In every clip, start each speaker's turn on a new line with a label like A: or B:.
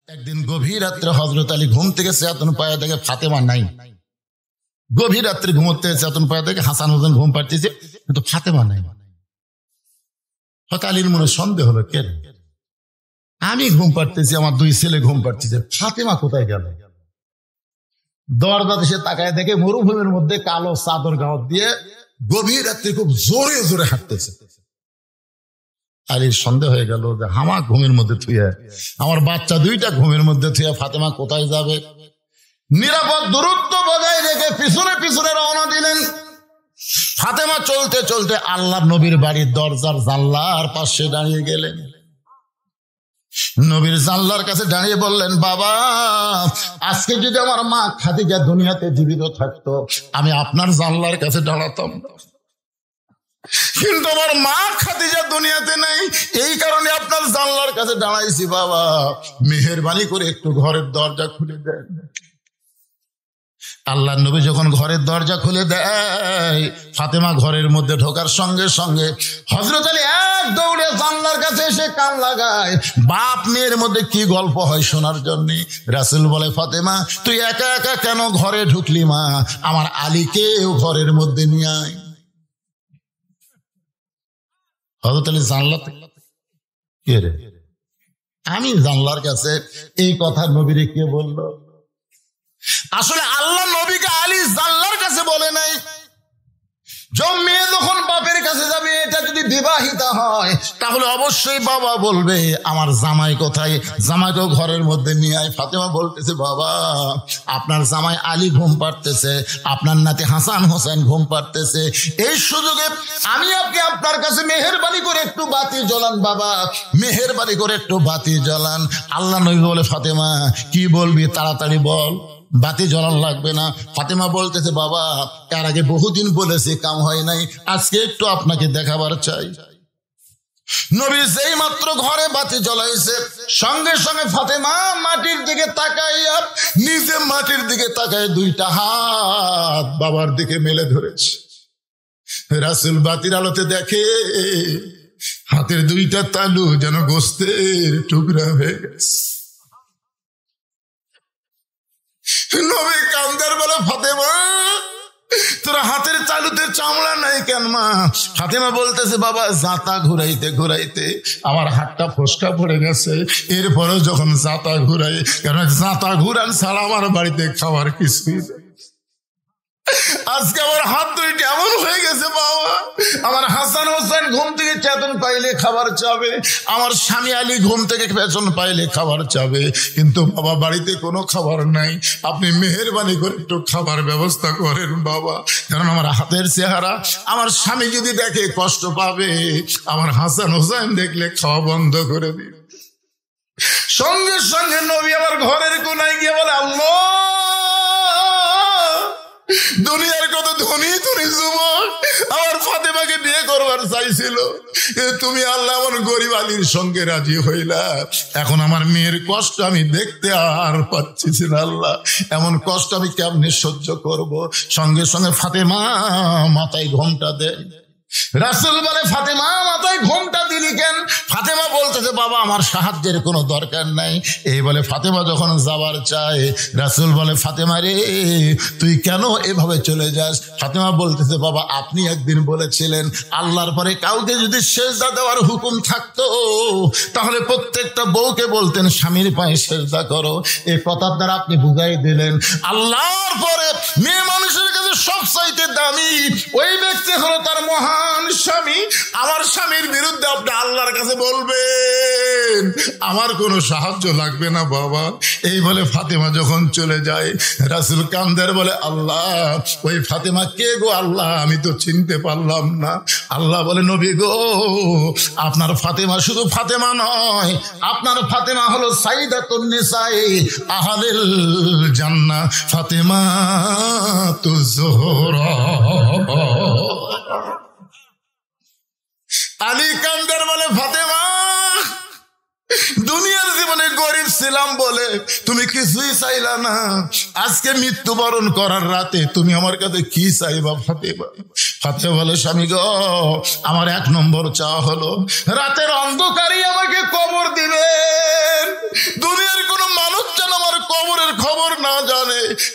A: একদিন গভীর রাত্রে হযরত আলী ঘুম থেকে চেতন পায়ে দেখে ফাতেমা নাই। গভীর রাত্রে ঘুমোতে চেতন পায়ে দেখে হাসান হোসেন ঘুম পাড়তেছে, কিন্তু ফাতেমা নাই। হঠাৎ আলীর মনে সন্দেহ হলো, কেন আমি ঘুম পাড়তেছি, আমার দুই ছেলে ঘুম পাড়তেছে, ফাতেমা কোথায় গেল? দরজা সে তাকায় দেখে মরুভূমির মধ্যে কালো চাদর গাঁত দিয়ে গভীর রাত্রে খুব জোরে জোরে হাঁটতেছে। আলীর সন্দেহ হয়ে গেল যে হামা ঘুমের মধ্যে থুয়ে, আমার বাচ্চা দুইটা ঘুমের মধ্যে থুয়ে ফাতেমা কোথায় যাবে? নিরাপদ দূরত্ব বজায় রেখে পিছনে পিছনে রওনা দিলেন। ফাতেমা চলতে চলতে আল্লাহর নবীর বাড়ির দরজার জানলার পাশে দাঁড়িয়ে গেলেন। নবীর জানলার কাছে দাঁড়িয়ে বললেন, বাবা, আজকে যদি আমার মা খাদিজা দুনিয়াতে জীবিত থাকতো, আমি আপনার জানলার কাছে দাঁড়াতাম, কিন্তু আমার মা খাদিজা দুনিয়াতে নেই, এই কারণে আপনার জানলার কাছে দাঁড়াইছি। বাবা, মেহেরবানি করে একটু ঘরের দরজা খুলে দেন। আল্লাহর নবী যখন ঘরের দরজা খুলে দেয়, ফাতেমা ঘরের মধ্যে ঢোকার সঙ্গে সঙ্গে হযরত আলী এক দৌড়ে জানলার কাছে এসে কান লাগায়। বাপ মেয়ের মধ্যে কি গল্প হয় শোনার জন্য। রাসূল বলে, ফাতেমা, তুই একা একা কেন ঘরে ঢুকলি মা? আমার আলীকেও ঘরের মধ্যে নিয়ে আয়। হযরত আলী জানলা, কে রে? আমি জানলার কাছে। এই কথা নবীরে কে বললো? আসলে আল্লাহ নবীকে আলী জানলার কাছে বলে নাই। মেয়ে যখন বাপের কাছে যাবে, এটা যদি বিবাহিতা হয়, তাহলে অবশ্যই বাবা বলবে আমার জামাই কোথায়, জামাইকেও ঘরের মধ্যে নিয়ে আয়। ফাতেমা বলতেছে, বাবা, আপনার জামাই আলী ঘুম পাড়তেছে, আপনার নাতি হাসান হোসেন ঘুম পাড়তেছে, এই সুযোগে আমি আপনার কাছে মেহেরবানি করে একটু বাতি জ্বলান বাবা, মেহেরবানি করে একটু বাতি জ্বলান। আল্লাহ নবী বলে, ফাতেমা কি বলবি, তাড়াতাড়ি বল, বাতি জ্বলান লাগবে না। ফাতেমা বলতেছে, বাবা, তার আগে বহুদিন বলেছি, কাম হয় নাই, আজকে একটু আপনাকে দেখাবার চাই। নবী যেই মাত্র ঘরে বাতি জ্বলাইছে, সঙ্গে সঙ্গে ফাতেমা মাটির দিকে তাকাইয়া, নিজে মাটির দিকে তাকায় দুইটা হাত বাবার দিকে মেলে ধরেছে। রাসূল বাতির আলোতে দেখে হাতের দুইটা তালু যেন গোস্তের টুকরা হয়ে গেছে। নবী কান্দার বলে, ফাতেমা, তোরা হাতের তালুতে চামড়া নাই কেন মা? ফাতেমা বলতেছে, বাবা, জাতা ঘুরাইতে ঘুরাইতে আমার হাতটা ফসকা পড়ে গেছে, এরপরেও যখন জাতা ঘুরাই, কারণ জাতা ঘুরান ছাড়া আমার বাড়িতে খাবার কিছুই নেই। আজকে আমার হাত দুইটা এমন হয়ে গেছে বাবা, আমার হাসান হোসেন ঘুম থেকে চেতন পাইলে খাবার চাবে, আমার স্বামী আলী ঘুম থেকে পেছন পাইলে খাবার চাবে, কিন্তু বাবা বাড়িতে কোনো খাবার নাই, আপনি মেহেরবানি করে একটু খাবার ব্যবস্থা করেন বাবা, কারণ আমার হাতের চেহারা আমার স্বামী যদি দেখে কষ্ট পাবে, আমার হাসান হোসেন দেখলে খাওয়া বন্ধ করে দিন। সঙ্গে সঙ্গে নবী আমার ঘরের কোনায় গিয়ে বলে, আল্লাহ, দুনিয়ার কত ধনী ধনী যুবক আমার ফাতেমাকে বিয়ে করবার চাইছিল, তুমি আল্লাহ আমার গরিব আলীর সঙ্গে রাজি হইলা। এখন আমার মেয়ের কষ্ট আমি দেখতে আর পাচ্ছি না আল্লাহ, এমন কষ্ট আমি কেমনে সহ্য করব? সঙ্গে সঙ্গে ফাতেমা মাথায় ঘোমটা দেয়। রাসূল বলে, ফাতেমা, মাথায় ঘোমটা দিলি কেন? ফাতেমা বলতেছে, বাবা, আমার সাহায্যের কোনো দরকার নাই। এই বলে ফাতেমা যখন যাবার চায়, রাসূল বলে, ফাতেমা রে, তুই কেন এভাবে চলে যাস? ফাতেমা বলতেছে, বাবা, আপনি একদিন বলেছিলেন আল্লাহর পরে কাউকে যদি সেজদা দেওয়ার হুকুম থাকতো, তাহলে প্রত্যেকটা বউকে বলতেন স্বামীর পায়ে সেজদা করো। এই কথার দ্বারা আপনি বুঝাই দিলেন আল্লাহর পরে মেয়ে মানুষের কাছে সবচাইতে দামি ওই ব্যক্তি হলো তার মহান স্বামী। আমার স্বামীর বিরুদ্ধে আপনি আল্লাহর কাছে বলবেন, আমার কোনো সাহায্য লাগবে না বাবা। এই বলে ফাতেমা যখন চলে যায়, রাসূল কান্দার বলে, আল্লাহ, ওই ফাতেমা কে গো আল্লাহ? আমি তো চিনতে পারলাম না। আল্লাহ বলে, নবী গো, আপনার ফাতেমা শুধু ফাতেমা নয়, আপনার ফাতেমা হলো সাইয়্যিদাতুন নিসাই আহলিল জান্নাহ, ফাতেমা তু যোহরা। আলী কান্দার বলে, ফাতেমা, দুনিয়ার জীবনে গরিব ছিলাম বলে তুমি কিছুই চাইলা না, আজকে মৃত্যুবরণ করার রাতে তুমি আমার কাছে কি চাইবা ফাতেমা? ফাতেমা বলে, স্বামী গো, আমার এক নম্বর চাওয়া হলো রাতের অন্ধকারে আমাকে কবর দিবেন, দুনিয়ার কোনো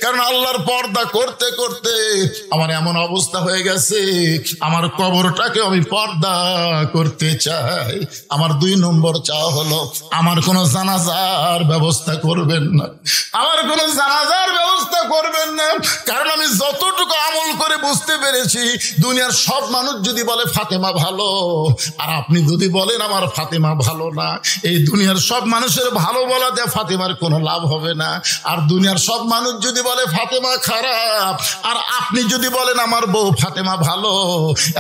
A: কারণ আল্লাহর পর্দা করতে করতে আমার এমন অবস্থা হয়ে গেছে, আমার কবরটাকে আমি পর্দা করতে চাই। আমার 2 নম্বর চাওয়া হলো, আমার কোনো জানাজার ব্যবস্থা করবেন না, আমার কোনো জানাজার ব্যবস্থা করবেন না। কারণ আমি যতটুকু আমল করে বুঝতে পেরেছি, দুনিয়ার সব মানুষ যদি বলে ফাতেমা ভালো, আর আপনি যদি বলেন আমার ফাতেমা ভালো না, এই দুনিয়ার সব মানুষের ভালো বলাতে ফাতেমার কোনো লাভ হবে না। আর দুনিয়ার সব মানুষ যদি বলে ফাতেমা খারাপ, আর আপনি যদি বলেন আমার বউ ফাতেমা ভালো,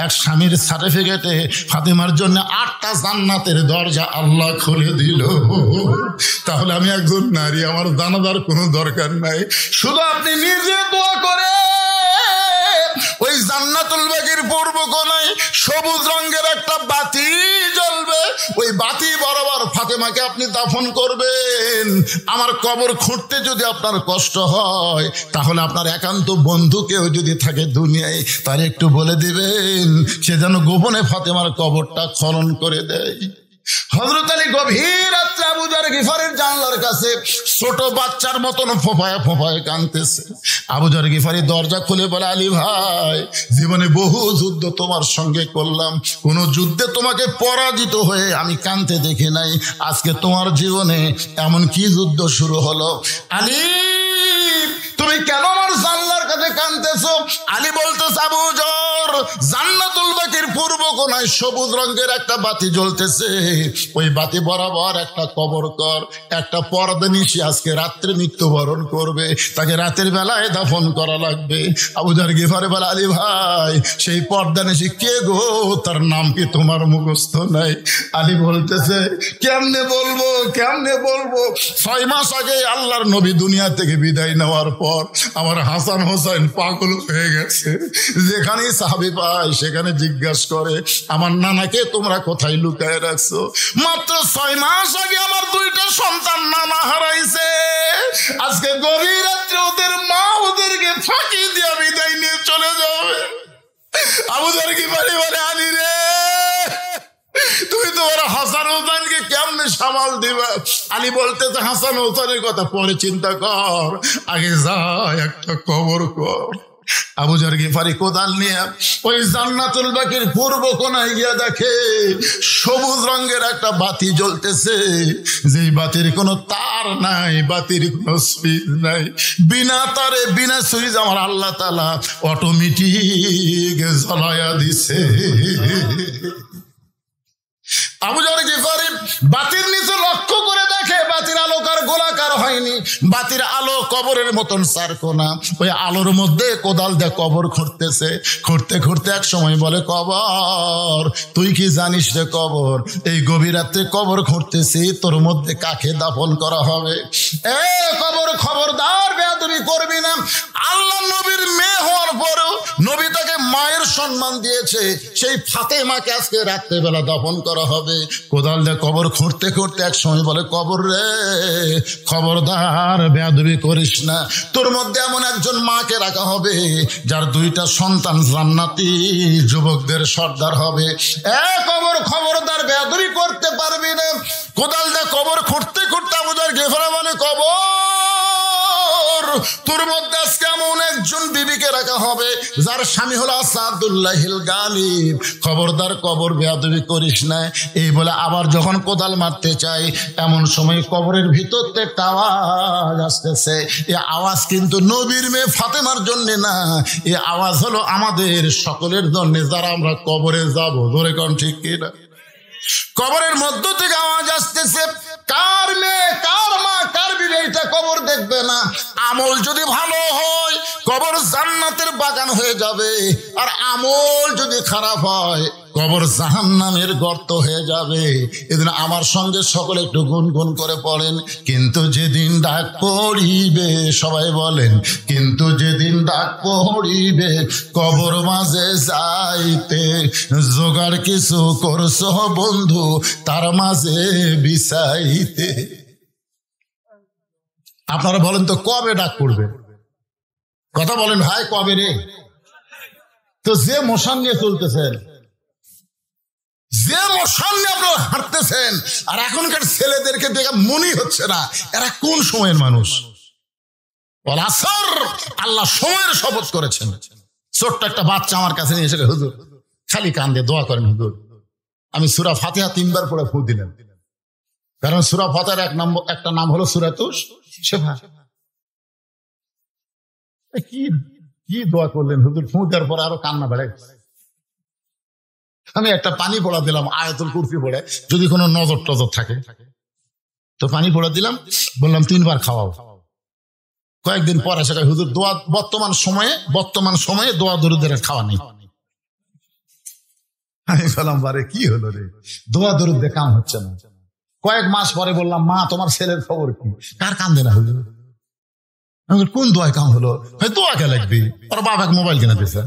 A: এক স্বামীর সার্টিফিকেটে ফাতেমার জন্য 8টা জান্নাতের দরজা আল্লাহ খুলে দিল। তাহলে আমি একজন নারী, আমার জানাজার কোনো দরকার নাই। শুধু আপনি নিজে দোয়া করে ওই জান্নাতুল বাকির পূর্ব কোণায় সবুজ রঙের একটা বাতি জ্বলবে, ওই বাতি বরাবর ফাতেমাকে আপনি দাফন করবেন। আমার কবর খুঁড়তে যদি আপনার কষ্ট হয়, তাহলে আপনার একান্ত বন্ধু কেউ যদি থাকে দুনিয়ায়, তার একটু বলে দিবেন সে যেন গোপনে ফাতেমার কবরটা খনন করে দেয়। হযরত আলী গভীর রাত্রে আবু যর গিফারির জানলার কাছে ছোট বাচ্চার মতন ফোঁপায় ফোঁপায় কাঁদতেছে। আবু যর গিফারি দরজা খুলে বলে, আলী ভাই, জীবনে বহু যুদ্ধ তোমার সঙ্গে করলাম, কোন যুদ্ধে তোমাকে পরাজিত হয়ে আমি কাঁদতে দেখি নাই। আজকে তোমার জীবনে এমন কি যুদ্ধ শুরু হলো? আলী, তুমি কেন আমার জানলার কাছে কাঁদতেছো? আলী বলতেছে, আবু যর, জান্নাতুল বাকির পূর্ব কোণায় সবুজ রঙের একটা বাতি জ্বলতেছে, ওই বাতি বরাবর একটা কবর কর, একটা পর্দা নিশি আজকে রাত্রে মৃত্যুবরণ করবে, তাকে রাতের বেলায় দাফন করা লাগবে। আবু যর গিফারি বলে, আলী ভাই, সেই পর্দা নিশি কে গো? তার নাম কি তোমার মুখস্থ নাই? আলী বলতেছে, কেমনে বলবো, কেমনে বলবো? 6 মাস আগে আল্লাহর নবী দুনিয়া থেকে বিদায় নেওয়ার পর আমার হাসান হোসেন পাগল হয়ে গেছে। যেখানেই সাহাবী পায় সেখানে জিজ্ঞাসা করে, আমার নানাকে তোমরা কোথায় লুকায় রাখছো? মাত্র 6 মাস আগে আমার 2টা সন্তান নানা হারাইছে। আজকে গভীর রাত্রে ওদের মা ওদেরকে ফাঁকি দিয়ে বিদায় নিয়ে চলে যাবে। আবু যর গিফারি বলে, আলী রে, তুমি তোমার হাসান হোসেনকে কেমনে সামাল দিবা? আলী বলতেছে, হাসান হোসেনের কথা পরে চিন্তা কর, আগে যা একটা কবর কর। আবু যর গিফারি কোদাল নিয়ে ওই জান্নাতুল বাকির পূর্ব কোণায় গিয়ে দেখে সবুজ রঙের একটা বাতি জ্বলতেছে, যেই বাতির কোনো তার নাই, বাতির কোনো সুইচ নাই, বিনা তারে বিনা সুইচ আমার আল্লাহ তাআলা অটোমেটিক জ্বলায়া দিছে। আবু যর গিফারি বাতির নিচে লক্ষ্য করে দেখে বাতির আলোকার গোলাকার হয়নি, বাতির আলো কবরের মতন চারকোনা। ওই আলোর মধ্যে কোদাল দিয়ে কবর খুঁড়তেছে, খুঁড়তে খুঁড়তে এক সময় বলে, কবর, তুই কি জানিস রে কবর, এই গভীর রাত্রে কবর খুঁড়তেছি, তোর মধ্যে কাকে দাফন করা হবে? এ কবর, খবরদার বেয়াদবি করবি না। আল্লাহ নবীর মেয়ে হওয়ার পরেও নবী তাকে মায়ের সম্মান দিয়েছে, সেই ফাতেমাকে আজকে রাত্রেবেলা দাফন করা হবে। কোদাল দিয়ে কবর খুঁড়তে খুঁড়তে এক সময় বলে, কবর রে, খবরদার বেয়াদবি করিস না, তোর মধ্যে এমন একজন মাকে রাখা হবে যার 2টা সন্তান জান্নাতি যুবকদের সর্দার হবে। কবর, খবরদার বেয়াদবি করতে পারবি না। কোদাল দিয়ে কবর খুঁড়তে খুঁড়তে আবু যর গিফারি বলে, কবর, তোর মধ্যে আজকে এমন একজন বিবিকে রাখা হবে যার স্বামী হলো আসাদুল্লাহিল গালিব, খবরদার কবর বেয়াদবি করিস না। এই বলে আবার যখন কোদাল মারতে চাই, এমন সময় কবরের ভিতর থেকে একটা আওয়াজ আসতেছে। এই আওয়াজ কিন্তু নবীর মেয়ে ফাতেমার জন্য না, এই আওয়াজ হলো আমাদের সকলের জন্য, যারা আমরা কবরে যাব। ধরে কোন ঠিক কিনা? কবরের মধ্য থেকে আওয়াজ আসতেছে, কার মেয়ে, কার মা, কার বিবেকটা কবর দেখবে না? আমল যদি ভালো হয় কবর জান্নাতের বাগান হয়ে যাবে, আর আমল যদি খারাপ হয় কবর জাহান্নামের গর্ত হয়ে যাবে। এদিন আমার সঙ্গে সকলে একটু গুনগুন করে পড়েন, কিন্তু যেদিন ডাক পড়িবে, সবাই বলেন, কিন্তু যেদিন ডাক পড়িবে কবর মাঝে যাইতে, জোগাড় কিছু করছো বন্ধু তার মাঝে বিছাইতে। আপনারা বলেন তো কবে ডাক পড়বে? কথা বলেন ভাই, কবে রে? তো যে মশান নিয়ে চলতেছেন, যে মশান নিয়ে আপনারা হাঁটতেছেন, আর এখনকার ছেলেদেরকে দেখে মনে হচ্ছে না এরা কোন সময়ের মানুষ। ওয়াল আসর, আল্লাহ সময়ের শপথ করেছেন। ছোট্ট একটা বাচ্চা আমার কাছে নিয়ে এসে, হুজুর খালি কান্দে, দোয়া করেন হুজুর। আমি সূরা ফাতিহা 3 বার পড়ে ফু দিলাম, কারণ সূরা ফাতিহার একটা নাম হলো সূরাতুশ শিফা। কি দোয়া করলেন হুজুর, ফু দেওয়ার পর আরো কান্না বেড়ে। আমি একটা পানি পড়া দিলাম আয়াতুল কুরসি পড়ে, যদি কোনো নজর টজর থাকে তো পানি পড়া দিলাম, বললাম 3 বার খাওয়াও। কয়েকদিন পরে সেটা হুজুর দোয়া বর্তমান সময়ে দোয়া দরুদের খাওয়া নেই। আমি বললাম বারে কি হলো রে, দোয়া দরুদ দিয়ে কাম হচ্ছে না। কয়েক মাস পরে বললাম, মা তোমার ছেলের খবর কি? কার কান্দে না হুজুর? কোন দোয়ায় কাম হলো? দোয়া কে লাগবে? ওর বাবাকে মোবাইল কিনে দিয়েছে,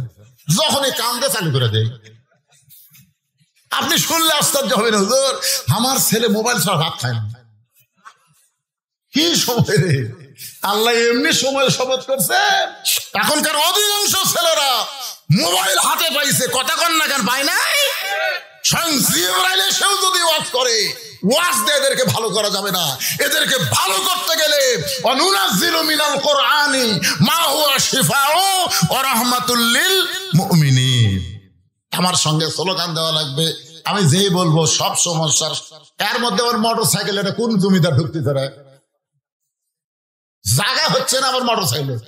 A: যখনই কান্দে চালু করে দেয়। আপনি শুনলে আশ্চর্য হবেন হুজুর, আমার ছেলে মোবাইল ছাড়া ভাত খায় না। কি সময় রে, আল্লাহ এমনি সময় শপথ করছে। এখনকার অধিকাংশ ছেলেরা মোবাইল হাতে পাইছে, কথা কন না কেন? পায় নাই? স্বয়ং জিবরাইল এসেও যদি ওয়াজ করে, ওয়াজ দিয়ে এদেরকে ভালো করা যাবে না। এদেরকে ভালো করতে গেলে অনুনাজ্জিলু মিনাল কোরআনি মা হুয়া শিফাউ ওয়া রাহমাতুল লিল মুমিনিন। আমার সঙ্গে স্লোগান দেওয়া লাগবে। আমি যেই বলবো সব সমস্যার, এর মধ্যে আমার মোটর সাইকেল, এটা কোন জমিদার ঢুকতে পারে? জায়গা হচ্ছে না আমার মোটর সাইকেল।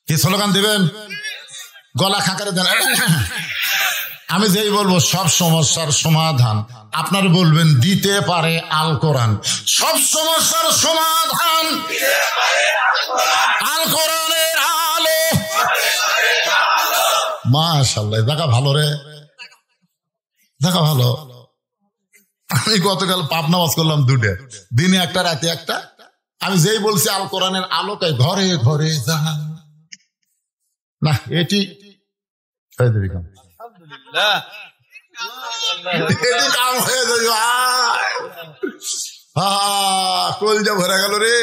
A: কি স্লোগান দিবেন? গলা খাঁকারে দেন। আমি যেই বলবো সব সমস্যার সমাধান, আপনার বলবেন দিতে পারে আল কোরআন। সব সমস্যার সমাধান আল কোরআনের আলো। মাশাআল্লাহ, দেখা ভালো রে, দেখা ভালো। আমি গতকাল পাবনা ওয়াজ করলাম 2টে, দিনে একটা রাতে একটা। আমি যেই বলছি আল কোরআনের আলোকে ঘরে ঘরে যা না, এটি কাম হয়ে যাবে। কলজা ভরে গেল রে।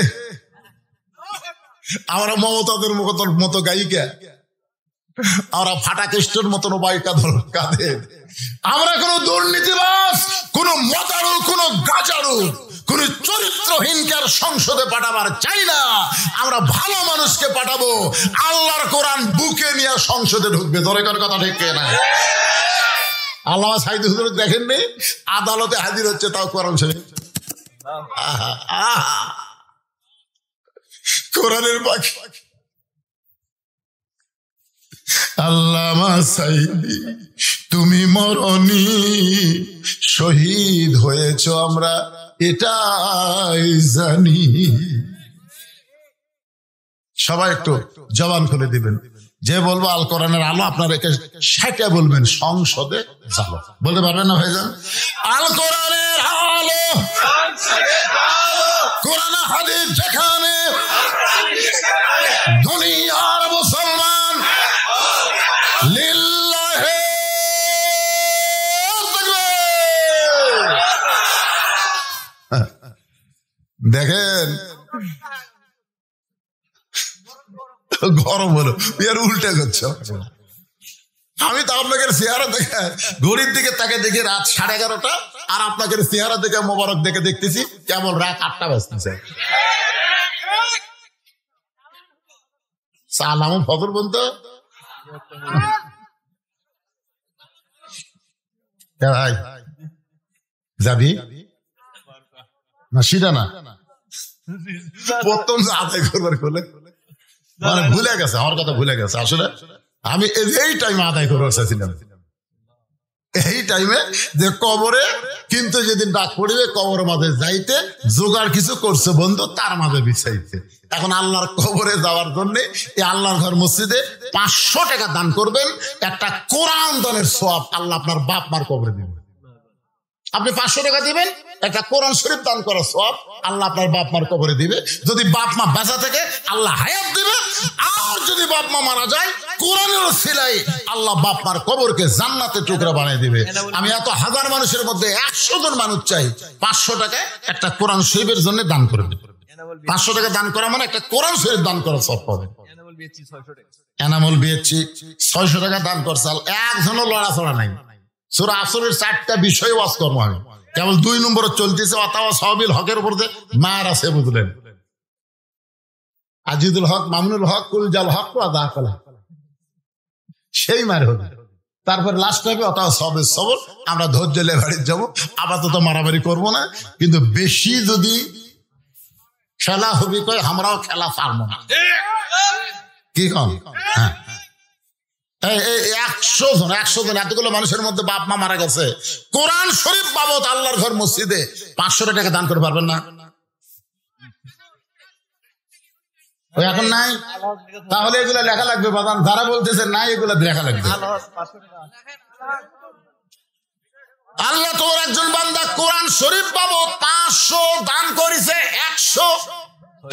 A: আমরা মমতাদের মতো গায়িকা, আমরা ফাটা কেষ্টের মতন বাইকা কাঁধে। আমরা কোন দুর্নীতিবাজ, কোন মতারু, কোন গাজারু, কোন চরিত্রহীনকে আর সংসদে পাঠাবার চাই না। আমরা ভালো মানুষকে পাঠাবো, আল্লাহর কোরআন বুকে নিয়ে সংসদে ঢুকবে। দরকার কথা ঠিক না? আল্লামা সাঈদ হুজুর দেখেননি, আদালতে হাজির হচ্ছে, তাও কোরআন শরীফ, কোরআনের বাকি। আল্লামা সাঈদী তুমি মরনি, শহীদ হয়েছ আমরা এটাই জানি। সবাই একটু জবান খুলে দিবেন। যে বলবো আল কোরআনের আলো, আপনার একে সেটা বলবেন সংসদে যাবো। বলতে পারবেন না ভাইজান? আল কোরআনের আলো, কোরআন হাদিস যেখানে, দুনিয়ার মুসলমান লিল্লাহে দেখেন গরম হলো, এর উল্টে করছে। আমি তো আপনাকে চেহারা দেখে, ঘড়ির দিকে তাকে দেখি রাত 11:30, আর আপনাকে চেহারা দেখে মোবারক দেখে দেখতেছি কেমন রাত 8টা বাজতেছে। সালাম ফজর বলতো ভাই যাবি না? সেটা না, প্রথম আদায় করবার করলে মানে ভুলে গেছে, আমার কথা ভুলে গেছে। আসলে আমি এই টাইমে আদায় করবার চাইছিলাম, এই টাইমে যে কবরে, কিন্তু যেদিন ডাক পড়িবে কবরের মাঝে যাইতে জোগাড় কিছু করছে বন্ধু, তার মাঝে বিছাইতে। এখন আল্লাহর কবরে যাওয়ার জন্য এই আল্লাহর ঘর মসজিদে 500 টাকা দান করবেন, একটা কোরআন দানের সওয়াব আল্লাহ আপনার বাপ মার কবরে দিবেন। আপনি 500 টাকা দিবেন, একটা কোরআন শরীফ দান করার সওয়াব আল্লাহ আপনার বাপ মার কবরে দিবে। যদি বাপ মা বেঁচে থাকে আল্লাহ হায়াত দিবে, আর যদি বাপ মা মারা যায় কোরআনের ওসিলাই আল্লাহ বাপ মার কবরকে জান্নাতের টুকরা বানিয়ে দিবে। আমি এত হাজার মানুষের মধ্যে 100 জন মানুষ চাই 500 টাকায় একটা কোরআন শরীফের জন্য দান করবে। 500 টাকা দান করা মানে একটা কোরআন শরীফ দান করার সওয়াব পাবে। এনামুল বিএচি 600 টাকা দান করছে, একজনও লড়াচড়া নাই। সূরা আসরের 4টা বিষয় ওয়াজ করবো আমি, কেবল 2 নম্বরে চলতেছে অথবা সবিল হকের উপর মার আছে, বুঝলেন? আজিদুল হক, মামুনুল হক, কুলজাল হক আদা কলা, সেই মার হবে। তারপর লাস্ট হবে অথবা সবের সবর। আমরা ধৈর্য লেভারে যাবো, আপাতত মারামারি করবো না, কিন্তু বেশি যদি খেলা হবি কয় আমরাও খেলা পারবো না। কি কম? হ্যাঁ, 100 জন এতগুলো মানুষের মধ্যে বাপ মা মারা গেছে, কোরআন শরীফ বাবদ আল্লাহর ঘর মসজিদে 500 টাকা দান করে পারবেন না? এখন নাই, তাহলে এগুলো লেখা লাগবে বাদান। যারা বলতেছে নাই, এগুলো লেখা লাগবে। আল্লাহ তোমার একজন বান্দা কোরআন শরীফ বাবদ 500 দান করেছে, 100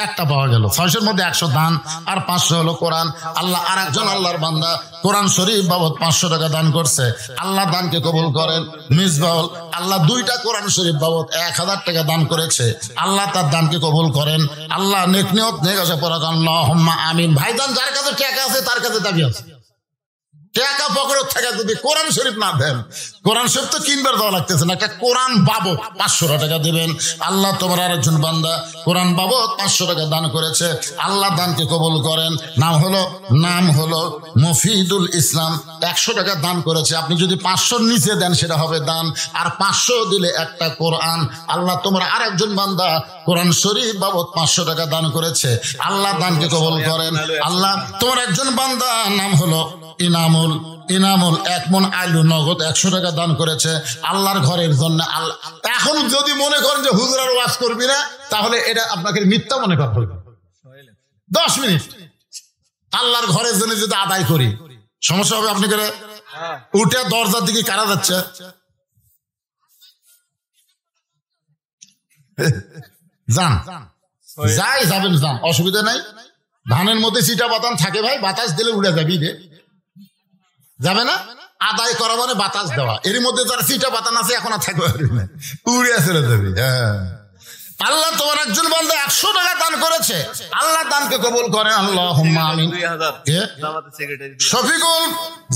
A: একটা পাওয়া গেল। 600 মধ্যে 100 দান আর 500 হলো কোরআন। আল্লাহ আর একজন আল্লাহর বান্দা কোরআন শরীফ বাবদ 500 টাকা দান করছে, আল্লাহ দানকে কবুল করেন। মিসবাউল আল্লাহ 2টা কোরআন শরীফ বাবদ 1000 টাকা দান করেছে, আল্লাহ তার দানকে কবুল করেন। আল্লাহ নেক নিয়ত নেক আশা পড়া আল্লাহুম্মা আমিন। ভাইজান, যার কাছে টাকা আছে তার কাছে দাবি আছে। টাকা পকেট থেকে যদি কোরআন শরীফ না দেন, কোরআন শরীফ তো কিনবার দেওয়া লাগতেছে না, একটা কোরআন বাবদ 500 টাকা দিবেন। আল্লাহ তোমার আরেকজন বান্দা কোরআন বাবদ 500 টাকা দান করেছে, আল্লাহ দানকে কবুল করেন। নাম হলো মফিদুল ইসলাম, 100 টাকা দান করেছে। আপনি যদি 500 নিচে দেন সেটা হবে দান, আর 500 দিলে একটা কোরআন। আল্লাহ তোমার আরেকজন বান্দা কোরআন শরীফ বাবদ 500 টাকা দান করেছে, আল্লাহ দানকে কবুল করেন। আল্লাহ তোমার একজন বান্দা নাম হলো ইনামুল 1 মণ আলু নগদ 100 টাকা দান করেছে, আল্লাহর ঘরের জন্য। আল্লাহ এখন যদি মনে করেন যে হুজুর আর ওয়াজ করবি না, তাহলে এটা আপনাকে মিথ্যা মনে করতে হবে। 10 মিনিট আল্লাহর ঘরের জন্য যদি আদায় করি, সমস্যা হবে? আপনি করে উঠে দরজার দিকে কারা যাচ্ছে? যাবেন, অসুবিধা নাই। ধানের মধ্যে চিটা বাতান থাকে ভাই, বাতাস দিলে উড়ে যাবি রে, যাবে না? আদায় করা মানে বাতাস দেওয়া। এর মধ্যে যারা চিটা বাতান আছে এখন আর থাকবে না, উড়ে চলে যাবি। হ্যাঁ, আল্লাহ তোমার একজন বান্দা 100 টাকা দান করেছে, আল্লাহ দানকে কবুল করেন। আল্লাহুম্মা আমিন। শফিকুল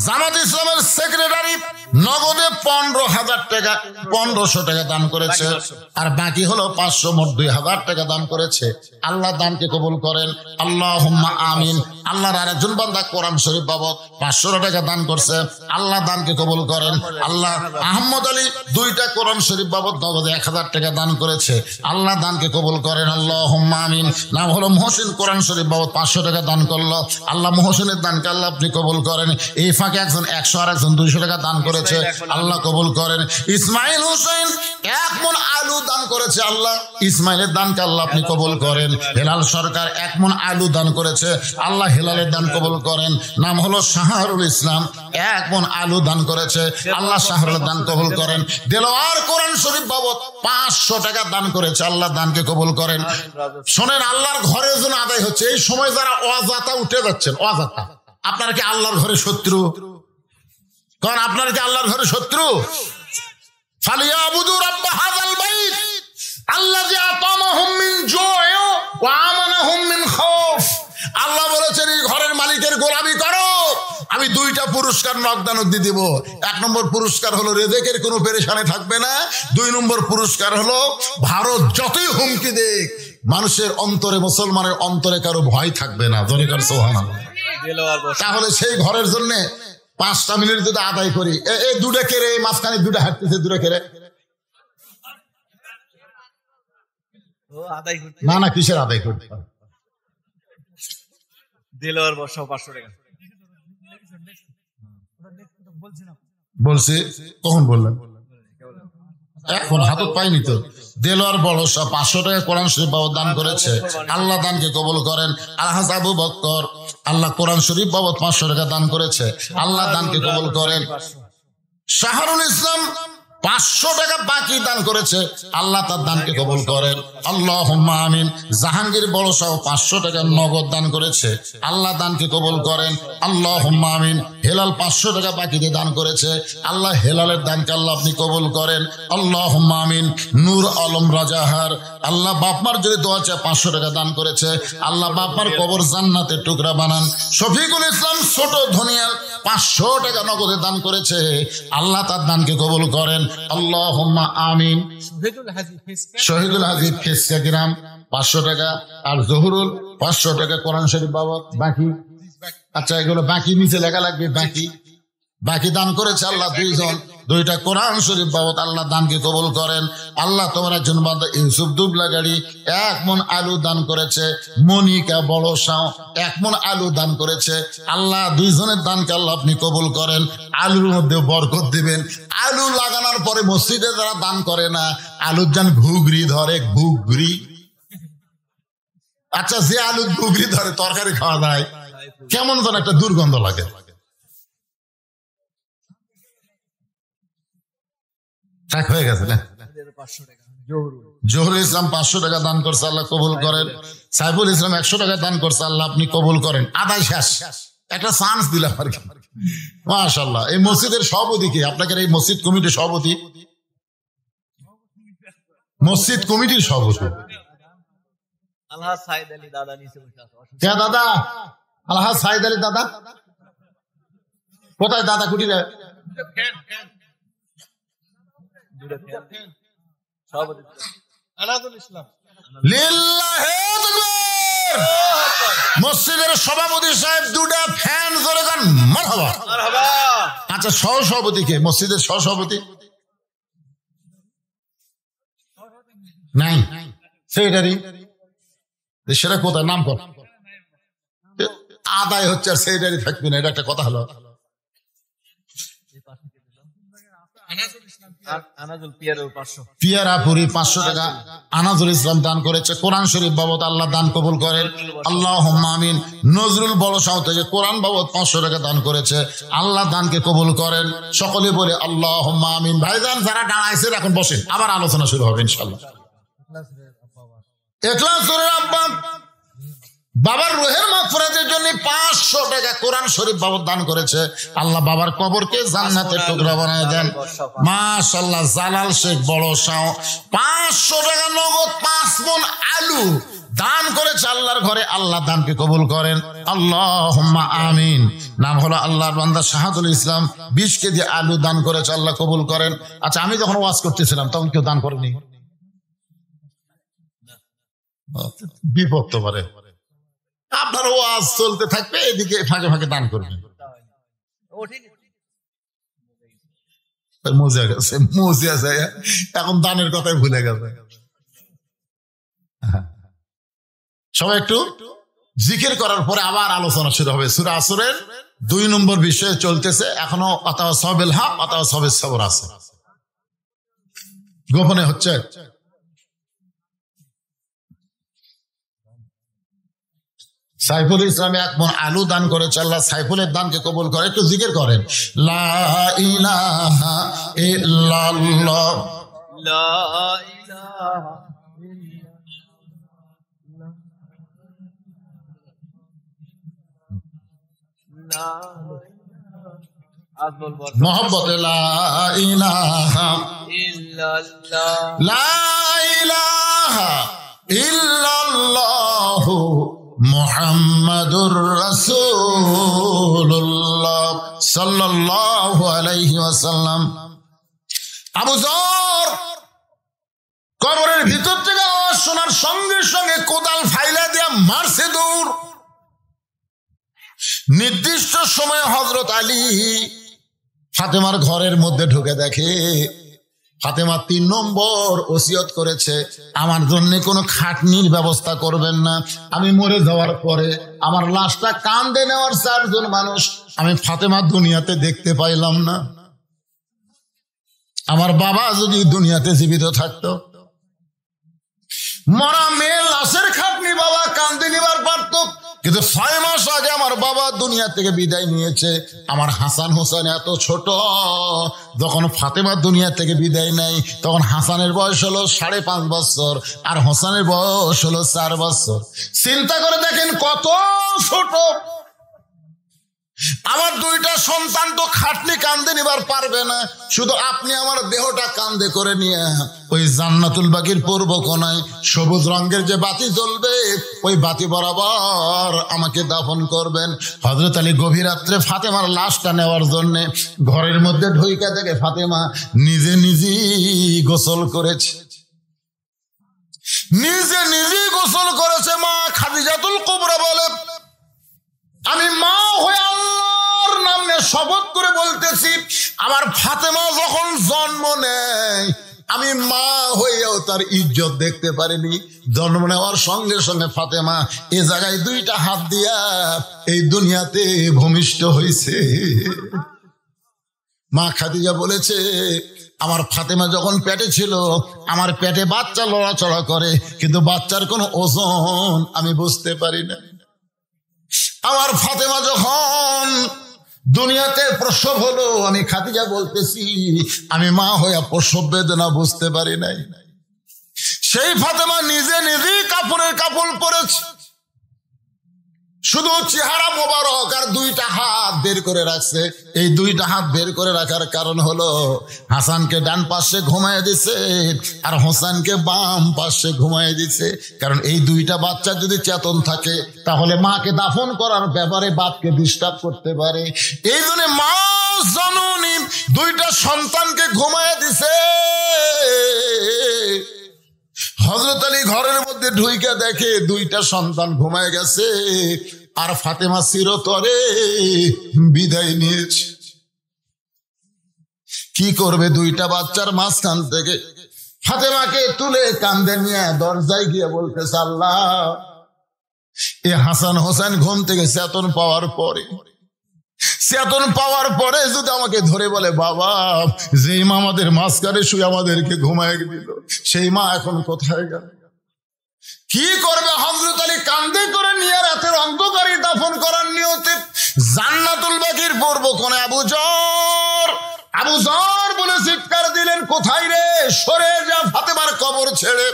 A: জামাত ইসলামের সেক্রেটারি নগদে 15,000 টাকা 1500 টাকা দান করেছে, আর বাকি হলো 500, মোট 2000 টাকা দান করেছে। আল্লাহ দানকে কবুল করেন। আল্লাহুম্মা আমিন। আল্লাহর আরেকজন বান্দা কোরআন শরীফ বাবদ 500 টাকা দান করছে, আল্লাহ দানকে কবুল করেন। আল্লাহ আহমদ আলী 2টা কোরআন শরীফ বাবদ নগদে 1000 টাকা দান করেছে, আল্লাহ দানকে কবুল করেন। আল্লাহুম্মা আমিন। নাম হলো মহসিন, কোরআন শরীফ বাবদ 500 টাকা দান করলো, আল্লাহ মহসিনের দানকে আল্লাহ আপনি কবুল করেন। এই ফাঁকে একজন 100 আর একজন 200 টাকা দান করেছে, আল্লাহ কবুল করেন। ইসমাইল হোসেন 1 মণ আলু দান করেছে, আল্লাহ ইসমাইলের দানকে আল্লাহ আপনি কবুল করেন। হেলাল সরকার 1 মণ আলু দান করেছে, আল্লাহ হেলালের দান কবুল করেন। নাম হলো শাহরুল ইসলাম 1 মণ আলু দান করেছে, আল্লাহ শাহরুলের দান কবুল করেন। দেলোয়ার কোরআন শরীফ বাবদ 500 টাকা দান করেছে, আল্লাহ দানকে কবুল করেন। শোনেন, আল্লাহর ঘরের জন্য আদায় হচ্ছে। এই সময় যারা অজাতা উঠে যাচ্ছেন, অজাতা, আপনারা কি আল্লাহর ঘরে শত্রু? কারণ আপনারা কি আল্লাহর ঘরে শত্রু? ফালিয়াবুদু রাব্ব হাযাল বাইত আল্লাযী আতামাহুম মিন জু'ইন ওয়া আমানাহুম মিন খাউফ। আল্লাহ বলেছেন এই ঘরের মালিকের গোলামি করো, আমি 2টা পুরস্কার নগদানগদি দিব। 1 নম্বর পুরস্কার হলো রেজেকের কোনো পেরেশানি থাকবে না। 2 নম্বর পুরস্কার হলো ভারত যতই হুমকি দেখ, মানুষের অন্তরে, মুসলমানের অন্তরে কারো ভয় থাকবে না। জনকার সুবহানাল্লাহ। তাহলে সেই ঘরের জন্য 5টা মিনিট যদি আদায় করি, এই 2টা কেড়ে, মাঝখানে 2টা হাঁটতেছে, 2টা কেড়ে না কিসের আদায় করতে
B: দেলোয়ার বর্ষাও 500 টাকা
A: বলছি। কখন বললেন? এখন হাতত পাইনি তো। দেলোয়ার বড় 500 টাকা কোরআন শরীফ বাবদ দান করেছে, আল্লাহ দানকে কবুল করেন। আলহাজ আবু বকর আল্লাহ কোরআন শরীফ বাবদ 500 টাকা দান করেছে, আল্লাহ দানকে কবুল করেন। শাহরুল ইসলাম 500 টাকা বাকি দান করেছে, আল্লাহ তার দানকে কবুল করেন। আল্লাহুম্মা আমিন। জাহাঙ্গীর বড় সহ 500 টাকা নগদ দান করেছে, আল্লাহ দানকে কবুল করেন। আল্লাহুম্মা আমিন। হেলাল 500 টাকা বাকি দিয়ে দান করেছে, আল্লাহ হেলালের দানকে আল্লাহ আপনি কবুল করেন। আল্লাহুম্মা আমিন। নূর আলম রাজাহার আল্লাহ বাপমার যদি দোয়া চায় 500 টাকা দান করেছে, আল্লাহ বাপমার কবর জান্নাতের টুকরা বানান। শফিকুল ইসলাম ছোট ধনিয়াল 500 টাকা নগদে দান করেছে, আল্লাহ তার দানকে কবুল করেন। আল্লাহুম্মা আমিন।
B: শহীদুল হাজি ফেসকা
A: শহীদুল হাজি ফেসকা গ্রাম 500 টাকা, আর জহুরুল 500 টাকা কোরআন শরীফ বাবদ। বাকি আচ্ছা, এগুলো বাকি নিচে লেখা লাগবে। বাকি দান করেছে আল্লাহ দুইজন, 2টা কোরআন শরীফ বাবদ। আল্লাহ দানকে কবুল করেন। আল্লাহ তোমার একজন বান্দা ইউসুফ দুবলাগাড়ি 1 মণ আলু দান করেছে। মনিকা বড় সাও 1 মণ আলু দান করেছে। আল্লাহ দুইজনের দানকে আল্লাহ আপনি কবুল করেন। আলুর মধ্যে বরকত দিবেন। আলু লাগানোর পরে মসজিদে যারা দান করে না, আলুর যান ঘুগরি ধরে, ঘুগরি। আচ্ছা, যে আলু ঘুগরি ধরে তরকারি খাওয়া যায়, কেমন যেন একটা দুর্গন্ধ লাগে। হয়ে গেছে না?
B: 500 টাকা জহুরুল।
A: জহুরুল ইসলাম 500 টাকা দান করছে, আল্লাহ কবুল করেন। সাইফুল ইসলাম 100 টাকা দান করছে, আল্লাহ আপনি কবুল করেন। আদায় শেষ, একটা চান্স দিলাম আর কি। মাশাআল্লাহ। এই মসজিদের সভাপতি কে? আপনাকে এই মসজিদ কমিটির সভাপতি, মসজিদ কমিটির সভাপতি
B: আলহাজ সাইদ আলী দাদা নিচে বসে আছে।
A: কে দাদা? আলহাজ সাইদ আলী দাদা কোথায়? দাদা কুটিরে মসজিদের সভাপতি সাহেব 2টা ফ্যান ধরে যান। মারহাবা। আচ্ছা, সহসভাপতি কে? মসজিদের সহসভাপতি নাই, সেক্রেটারি সেটা কোথায়? নাম কর। আদায় হচ্ছে আর সেক্রেটারি থাকবে না, এটা একটা কথা হলো। পিয়ারাপুরি 500 টাকা আনাজুল ইসলাম দান করেছে কোরআন শরীফ বাবদ। আল্লাহ দান কবুল করেন। আল্লাহুম্মা আমিন। নজরুল বড়সাও থেকে কোরআন বাবদ 500 টাকা দান করেছে, আল্লাহ দানকে কবুল করেন। সকলে বলে আল্লাহুম্মা আমিন। ভাইজান যারা দাঁড়াইছেন এখন বসেন, আবার আলোচনা শুরু হবে ইনশাআল্লাহ। ইখলাস সূরার আব্বা বাবার রুহের মাগফিরাতের জন্য 500 টাকা কোরআন শরীফ বাবদ দান করেছে, আল্লাহ বাবার কবরকে জান্নাতের টুকরা বানায় দেন। মাশাআল্লাহ। জালাল শেখ বড়সাও 500 টাকা নগদ 5 মণ আলু দান করেছে আল্লাহর ঘরে, আল্লাহ দানকে কবুল করেন। আল্লাহুম্মা আমিন। নাম হলো আল্লাহর বান্দা শাহাদুল ইসলাম 20 কেজি আলু দান করেছে, আল্লাহ কবুল করেন। আচ্ছা, আমি যখন ওয়াজ করতেছিলাম তখন কেউ দান করেনি? বিপদ তো পারে। আপনার ওয়াজ চলতে থাকবে, এদিকে ফাঁকে ফাঁকে দান করবেন। মজা গেছে, মজা আছে, এখন দানের কথাই ভুলে গেছে। সবাই একটু জিকির করার পরে আবার আলোচনা শুরু হবে। সূরা আসরের 2 নম্বর বিষয়ে চলতেছে এখনো। অথবা সবেল হক অথবা সবের সবর আছে, গোপনে হচ্ছে। সাইফুল ইসলাম 1 মণ আলু দান করেছে, আল্লাহ সাইফুলের দানকে কবুল করে। একটু জিকির করেন। লা ইলাহা ইল্লাল্লাহ,
B: লা ইলাহা ইল্লাল্লাহ,
A: মোহাম্মদ লা ইলাহা
B: ইল্লাল্লাহ,
A: লা ইলাহা ইল্লাল্লাহ মুহাম্মাদুর রাসূলুল্লাহ সাল্লাল্লাহু আলাইহি ওয়াসাল্লাম। আবু যর কবরের ভিতর থেকে আওয়াজ শোনার সঙ্গে সঙ্গে কোদাল ফাইলা দিয়া মারছে দৌড়। নির্দিষ্ট সময়ে হযরত আলী ফাতেমার ঘরের মধ্যে ঢুকে দেখে ফাতেমা 3 নম্বর ওসিয়ত করেছে, আমার জন্য কোনো খাটনির ব্যবস্থা করবেন না। আমি মরে যাওয়ার পরে আমার লাশটা কাঁধে নেওয়ার 4 জন মানুষ আমি ফাতেমা দুনিয়াতে দেখতে পাইলাম না। আমার বাবা যদি দুনিয়াতে জীবিত থাকতো, মরা মেয়ে লাশের খাটনি বাবা কাঁধে নিবার পারত, কিন্তু 6 মাস আগে আমার বাবা দুনিয়া থেকে বিদায় নিয়েছে। আমার হাসান হোসেন এত ছোট, যখন ফাতেমা দুনিয়া থেকে বিদায় নেয় তখন হাসানের বয়স হলো 5.5 বছর আর হোসেনের বয়স হলো 4 বছর। চিন্তা করে দেখেন কত ছোট। আমার দুইটা সন্তান তো খাটনি কান্দে নিবার পারবে না, শুধু আপনি আমার দেহটা কান্দে করে নিয়ে ওই জান্নাতুল বাকির পূর্ব কোণায় সবুজ রঙের যে বাতি জ্বলবে ওই বাতি বরাবর আমাকে দাফন করবেন। হযরত আলী গভীর রাত্রে ফাতেমার লাশটা নেওয়ার জন্য ঘরের মধ্যে ঢুইকা দেখে ফাতেমা নিজে নিজেই গোসল করেছে, নিজে নিজেই গোসল করেছে। মা খাদিজাতুল কুবরা বলে, আমি মা হয়ে আল্লাহর নামে শপথ করে বলতেছি, আমার ফাতেমা যখন জন্ম নেয় আমি মা হয়েও তার ইজ্জত দেখতে পারিনি। জন্ম নেওয়ার সঙ্গে সঙ্গে ফাতেমা এ জায়গায় দুইটা হাত দিয়া এই দুনিয়াতে ভূমিষ্ঠ হয়েছে। মা খাদিজা বলেছে, আমার ফাতেমা যখন পেটে ছিল আমার পেটে বাচ্চা লড়াচড়া করে, কিন্তু বাচ্চার কোনো ওজন আমি বুঝতে পারি না। আমার ফাতেমা যখন দুনিয়াতে প্রসব হলো আমি খাদিজা বলতেছি আমি মা হইয়া প্রসব বেদনা বুঝতে পারি নাই। সেই ফাতেমা নিজে নিজেই কাপড়ের কাপড় পরেছে, শুধু চেহারা মোবারক আর দুইটা হাত বের করে রাখছে। এই দুইটা হাত বের করে রাখার কারণ হলো হাসানকে ডান পাশে ঘুমায় দিছে আর হোসেনকে বাম পাশে ঘুমায় দিছে। কারণ এই দুইটা বাচ্চা যদি চেতন থাকে তাহলে মাকে দাফন করার ব্যাপারে বাপকে ডিস্টার্ব করতে পারে। এই জন্য মা জননী দুইটা সন্তানকে ঘুমায় দিছে। হযরত আলী ঘরের মধ্যে ঢুইকা দেখে দুইটা সন্তান ঘুমায় গেছে আর ফাতেমা চিরতরে বিদায় নিয়েছে। কি করবে? দুইটা বাচ্চার মাঝখান থেকে ফাতেমাকে তুলে কান্দে নিয়ে দরজায় গিয়ে বলতেছে, আল্লাহ এ হাসান হোসেন ঘুম থেকে চেতন পাওয়ার পরে যদি আমাকে ধরে বলে, বাবা যেই মা আমাদের মাঝখানে শুয়ে আমাদেরকে ঘুমায় দিল সেই মা এখন কোথায় গেল? কি করবে? হযরত আলী কান্দে করে নিয়ে রাতের অন্ধকারে দাফন করার নিয়তে জান্নাতুল বাকির পূর্ব কোণে আবু জর বলে চিৎকার দিলেন, কোথায় রে? সরে যা ফাতেমার কবর ছেড়ে।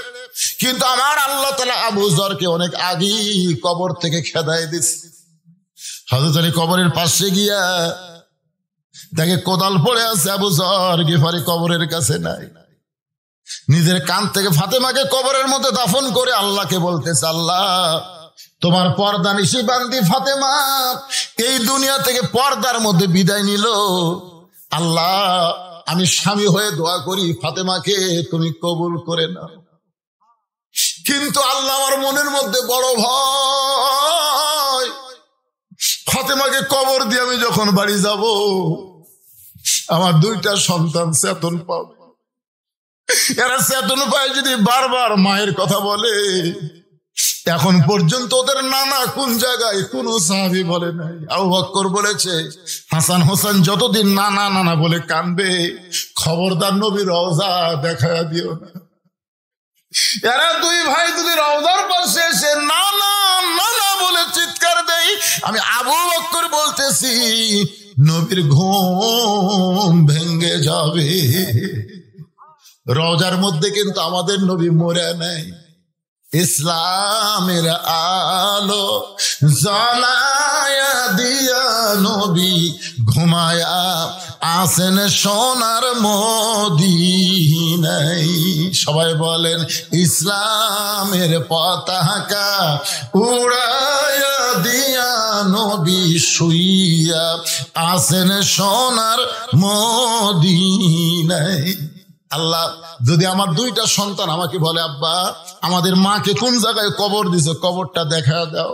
A: কিন্তু আমার আল্লাহ তাআলা আবু জরকে অনেক আগেই কবর থেকে খেদায় দিচ্ছে। হযরত আলী কবরের পাশে গিয়া দেখে কোদাল পড়ে আছে, আবু জর গিফারি কবরের কাছে নাই। নিজের কান থেকে ফাতেমাকে কবরের মধ্যে দাফন করে আল্লাহকে বলতেছে, আল্লাহ তোমার পর্দা নিশি বান্দি ফাতেমা এই দুনিয়া থেকে পর্দার মধ্যে বিদায় নিল। আল্লাহ আমি স্বামী হয়ে দোয়া করি ফাতেমাকে তুমি কবুল করে নাও। কিন্তু আল্লাহ আমার মনের মধ্যে বড় ভয়, ফাতেমাকে কবর দিয়ে আমি যখন বাড়ি যাব আমার দুইটা সন্তান চেতন পাবে। এরা চেতন পায় যদি বারবার মায়ের কথা বলে। এখন পর্যন্ত ওদের নানা কোন জায়গায় কোন সাহাবী বলে নাই। আবু বকর বলেছে, হাসান হোসেন যতদিন নানা নানা বলে কানবে খবরদার নবীর রওজা দেখায়া দিও না। এরা দুই ভাই যদি রওজার পাশে এসে নানা নানা বলে চিৎকার দেয়, আমি আবু বকর বলতেছি নবীর ঘুম ভেঙে যাবে। রওজার মধ্যে কিন্তু আমাদের নবী মরে নাই। ইসলামের আলো জ্বালায়া দিয়া নবী ঘুমায়া আসেন সোনার মদিনায়। সবাই বলেন ইসলামের পতাকা উড়ায়া দিয়া নবী শুইয়া আসেন সোনার মদিনায়। আল্লাহ যদি আমার দুইটা সন্তান আমাকে বলে, আব্বা আমাদের মাকে কোন জায়গায় কবর দিছে কবরটা দেখা দাও।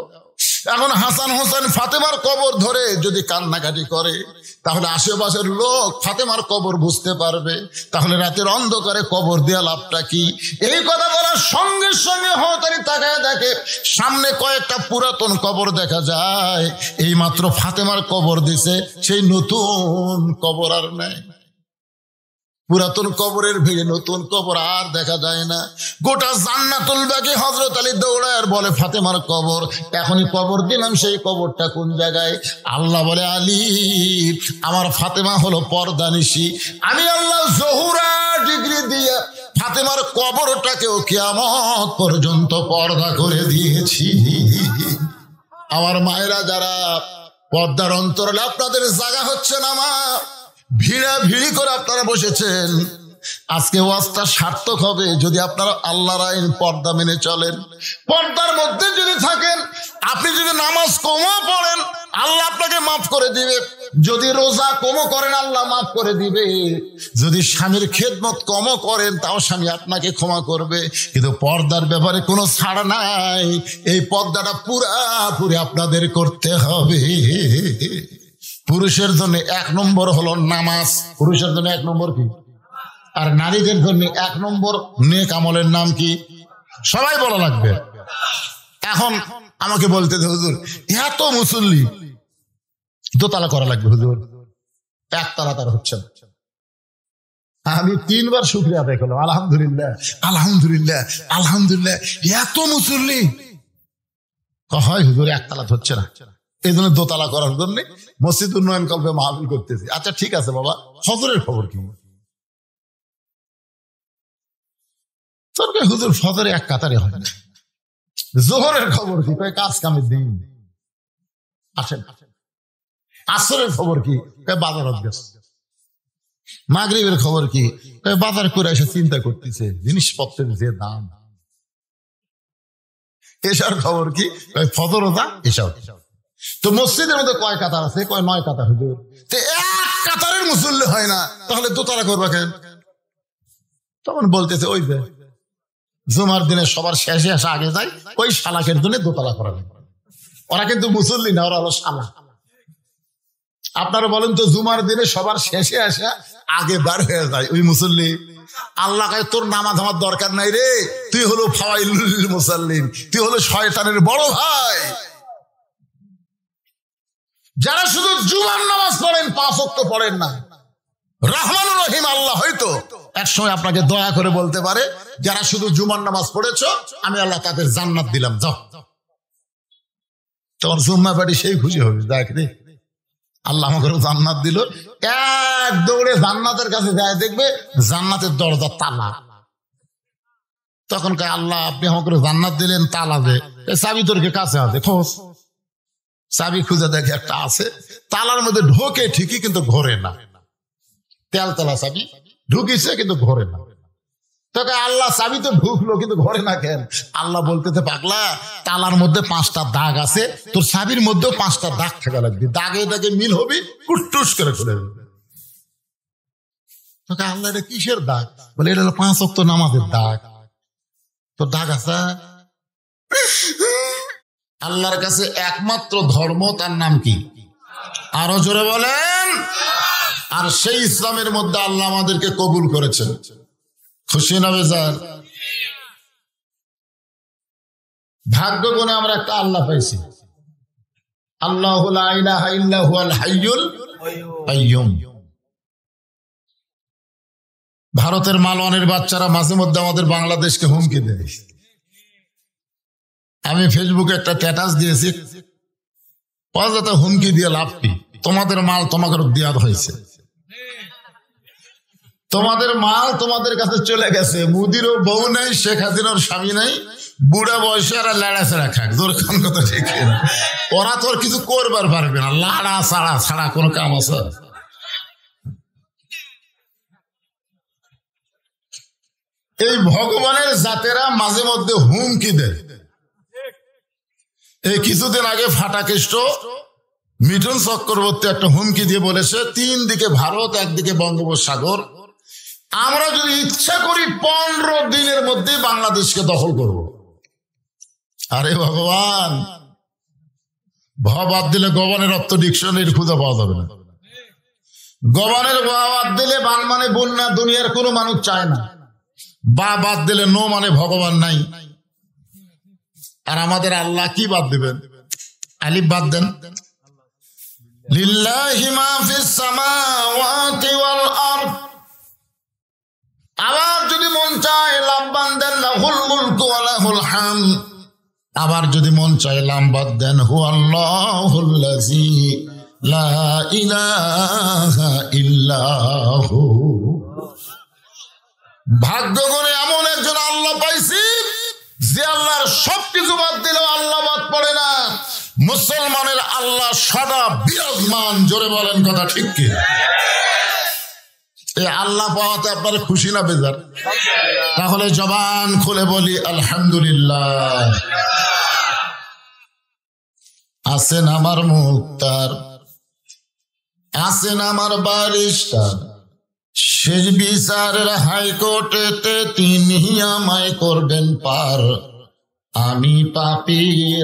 A: এখন হাসান হোসেন ফাতেমার কবর ধরে যদি কান্নাকাটি করে তাহলে আশেপাশের লোক ফাতেমার কবর বুঝতে পারবে, তাহলে রাতের অন্ধকারে কবর দেয়া লাভটা কি? এই কথা বলার সঙ্গে সঙ্গে হতারি তাকায় দেখে সামনে কয়েকটা পুরাতন কবর দেখা যায়। এই মাত্র ফাতেমার কবর দিছে, সেই নতুন কবর আর নাই। পুরাতন কবরের ভেঙে নতুন কবর আর দেখা যায় না। গোটা জান্নাতুল বাকি হযরত আলী দৌড়ায় আর বলে, ফাতেমার কবর এখনই কবর দিলাম, সেই কবরটা কোন জায়গায়? আল্লাহ বলে, আলী আমার ফাতেমা হলো পর্দানিশী। আমি আল্লাহ জহুরা ডিগ্রি দিয়ে ফাতেমার কবরটাকেও কিয়ামত পর্যন্ত পর্দা করে দিয়েছি। আমার মায়েরা যারা পর্দার অন্তরালে আপনাদের জায়গা হচ্ছে না মা, ভিড়া ভিড়ি করে আপনারা বসেছেন। আজকে ওয়াজটা সার্থক হবে যদি আপনারা আল্লাহর আইন পর্দা মেনে চলেন। পর্দার মধ্যে যদি থাকেন, আপনি যদি নামাজ কমও পড়েন আল্লাহ আপনাকে মাফ করে দিবে, যদি রোজা কমও করেন আল্লাহ মাফ করে দিবে, যদি স্বামীর খেদমত কমও করেন তাও স্বামী আপনাকে ক্ষমা করবে। কিন্তু পর্দার ব্যাপারে কোনো ছাড় নাই, এই পর্দাটা পুরাপুরি আপনাদের করতে হবে। পুরুষের জন্য 1 নম্বর হলো নামাজ, পুরুষের জন্য 1 নম্বর কি? আর নারীদের জন্য 1 নম্বর নেক আমলের নাম কি? সবাই বলা লাগবে। এখন আমাকে বলতে দে হুজুর, এত মুসল্লি দোতলা করা লাগবে হুজুর, 1 তালা তার হচ্ছে না। আমি 3 বার শুকরিয়া আদায় করলাম, আলহামদুলিল্লাহ আলহামদুলিল্লাহ আলহামদুলিল্লাহ। এত মুসল্লি হয় হুজুর 1 তালা হচ্ছে না, এই জন্য দোতলা করার জন্য মসজিদ উন্নয়ন কল্পে মাহফিল করতেছি। আচ্ছা ঠিক আছে বাবা, ফজরের খবর কি? হুজুর ফজরে 1 কাতারে হয় না। জোহরের খবর কি? কাজ কামের দিন আসেন। আসরের খবর কি? বাজারত গেছে। মাগরিবের খবর কি? বাজার করে এসে চিন্তা করতেছে জিনিসপত্রের যে দাম। এশার খবর কি? ফজর ওটা এসব। তো মসজিদের মধ্যে কয় কাতার আছে? 9 কাতার। হুজুর 1 কাতারের মুসল্লি হয় না, তাহলে দোতলা করবা কেন? তখন বলতেছে ওই যে জুমার দিনে সবার শেষে আসা আগে যায়, ওই শালাকের জন্য দোতলা করা যায়। ওরা কিন্তু মুসল্লি না, ওরা হলো শালা। আপনারা বলেন তো, জুমার দিনে সবার শেষে আসা আগে বার হয়ে যায় ওই মুসল্লি? আল্লাহ কয় তোর নামাজ আমার দরকার নাই রে, তুই হলো ফাওয়াইলুল মুসাল্লিন, তুই হলো শয়তানের বড় ভাই। যারা শুধু জুমার নামাজ পড়েন, 5 ওয়াক্ত পড়েন না, রহমানুর রহিম আল্লাহ হয়তো একসময় আপনাকে দয়া করে বলতে পারে, যারা শুধু জুমার নামাজ পড়েছ আমি আল্লাহ তাদের জান্নাত দিলাম, যাও। তোমার জুম্মা বাড়ি সেই খুশি হবে, দেখ রে আল্লাহ আমাকে জান্নাত দিল। 1 দৌড়ে জান্নাতের কাছে যায়, দেখবে জান্নাতের দরজা তালা। তখন কয় আল্লাহ আপনি আমাকে জান্নাত দিলেন, তালা দে। চাবি তোর কাছে আছে, খোঁজ। চাবি খুঁজে দেখে একটা আছে, তালার মধ্যে ঢোকে ঠিকই কিন্তু ঘোরে না, তেলতলা চাবি ঢুকিছে কিন্তু ঘোরে না। তোকে আল্লাহ চাবি তো ঢুকলো কিন্তু ঘরে না কেন? আল্লাহ বলতেছে পাগলা, তালার মধ্যে 5টা দাগ আছে, তোর চাবির মধ্যেও 5টা দাগ থাকা লাগবে, দাগে দাগে মিল হবি, কুটুস করে খুলে দেবে। তোকে আল্লাহ এটা কিসের দাগ? বলে এটা হলো 5 ওয়াক্ত নামাজের দাগ। তোর দাগ আছে? আল্লাহর কাছে একমাত্র ধর্ম, তার নাম কি? আরো জোরে বলেন। আর সেই ইসলামের মধ্যে আল্লাহ আমাদেরকে কবুল করেছেন। খুশি না বেজার? ভাগ্য গুণে আমরা একটা আল্লাহ পাইছি, আল্লাহু লা ইলাহা ইল্লা হুয়াল হাইয়ুল কাইয়্যুম। ভারতের মালওয়ানের বাচ্চারা মাঝে মধ্যে আমাদের বাংলাদেশকে হুমকি দেয়। আমি ফেসবুকে একটা স্ট্যাটাস দিয়েছি, অযথা হুমকি দিয়ে লাভ কি? তোমাদের মাল তোমাকে দেওয়া হয়েছে, তোমাদের মাল তোমাদের কাছে চলে গেছে। মোদিরও বউ নাই, শেখ হাসিনার স্বামী নাই, বুড়া বয়সে আর লাড়াছাড়া খাক। জোর খান কথা ঠিক না? ওরা তো আর কিছু করবার পারবে না, লাড়া ছাড়া ছাড়া কোনো কাম আছে? এই ভগবানের জাতেরা মাঝে মধ্যে হুমকি দেয়। এই কিছুদিন আগে ফাটাকেষ্ট মিঠুন চক্রবর্তী একটা হুমকি দিয়ে বলেছে, 3 দিকে ভারত, একদিকে বঙ্গোপসাগর, আমরা যদি ইচ্ছা করি 15 দিনের মধ্যে বাংলাদেশকে দখল করব। আরে ভগবান, বাদ দিলে গবানের অর্থ ডিকশনারি খুঁজে পাওয়া যাবে না। গবানের বাদ দিলে বান মানে বন্যা, দুনিয়ার কোনো মানুষ চায় না। বাদ দিলে নো মানে ভগবান নাই। আর আমাদের আল্লাহ কি বাদ দিবেন? আলিফ বাদ দেন। লিল্লাহি মা ফিস সামাওয়াতি ওয়াল আরদ। আবার যদি মন চায় লাম বাদ দেন, লাহুল মুলকু ওয়া লাহুল হামদ। আবার যদি মন চায় লাম বাদ দেন, হুয়াল্লাহুল্লাযী লা ইলাহা ইল্লাহু। ভাগ্য করে এমন একজন আল্লাহ পাইছি যে আল্লাহর সবকিছু বাদ দিলেও আল্লাহ বাদ পড়ে না। মুসলমানের আল্লাহ সদা বিরাজমান। জোরে বলেন কথা ঠিক কি? এই আল্লাহ পাওয়াতে আপনারা খুশি না বেজার? তাহলে জবান খুলে বলি আলহামদুলিল্লাহ। আছেন আমার মুক্তার, আছেন আমার বারিস্টার, শেষ বিচারের হাইকোর্টেতে তিনি আমায় করবেন পার। আমি পাপী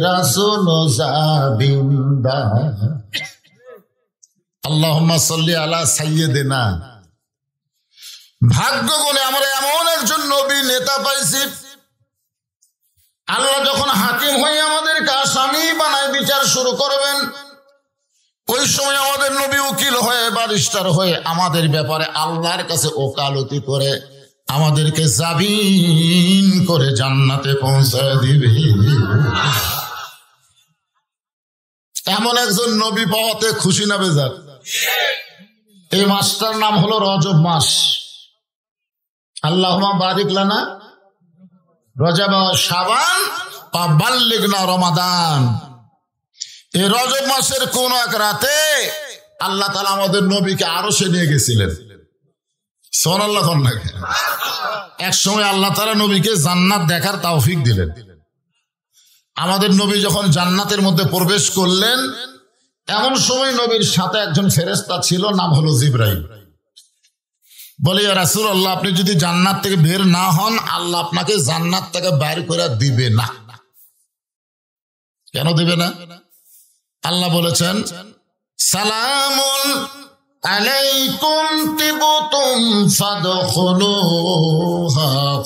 A: রাসূল জাবিন্দা। আল্লাহুম্মা সাল্লি আলা সাইয়্যিদিনা। ভাগ্য গুণে আমরা এমন একজন নবী নেতা পাইছি, আল্লাহ যখন হাকিম হয়ে আমাদেরকে আসামি বানায় বিচার শুরু করবেন, ওই সময় আমাদের নবী উকিল হয়ে ব্যারিস্টার হয়ে আমাদের ব্যাপারে আল্লাহর কাছে ওকালতি করে আমাদেরকে জামিন করে জান্নাতে পৌঁছায় দিবে। এমন একজন নবী পাওয়াতে খুশি না বেজার? এই মাসটার নাম হলো রজব মাস। আল্লাহুম্মা বারিক লানা রজব শাবান বাল্লিগনা রমাদান। এই রজব মাসের কোন এক রাতে আল্লাহ তাআলা আমাদের নবীকে আরশে নিয়ে গেছিলেন। সুবহানাল্লাহ। এক সময় আল্লাহ তাআলা নবীকে জান্নাত দেখার তৌফিক দিলেন। আমাদের নবী যখন জান্নাতের মধ্যে প্রবেশ করলেন, এমন সময় নবীর সাথে একজন ফেরেশতা ছিল, নাম হলো জিবরাইল। বলে, ইয়া রাসূলুল্লাহ, আপনি যদি জান্নাত থেকে বের না হন, আল্লাহ আপনাকে জান্নাত থেকে বাইর করে দিবে না। কেন দিবে না? আল্লাহ বলেছেন, সালামুন আলাইকুম তিবতুম ফাদখুলুহা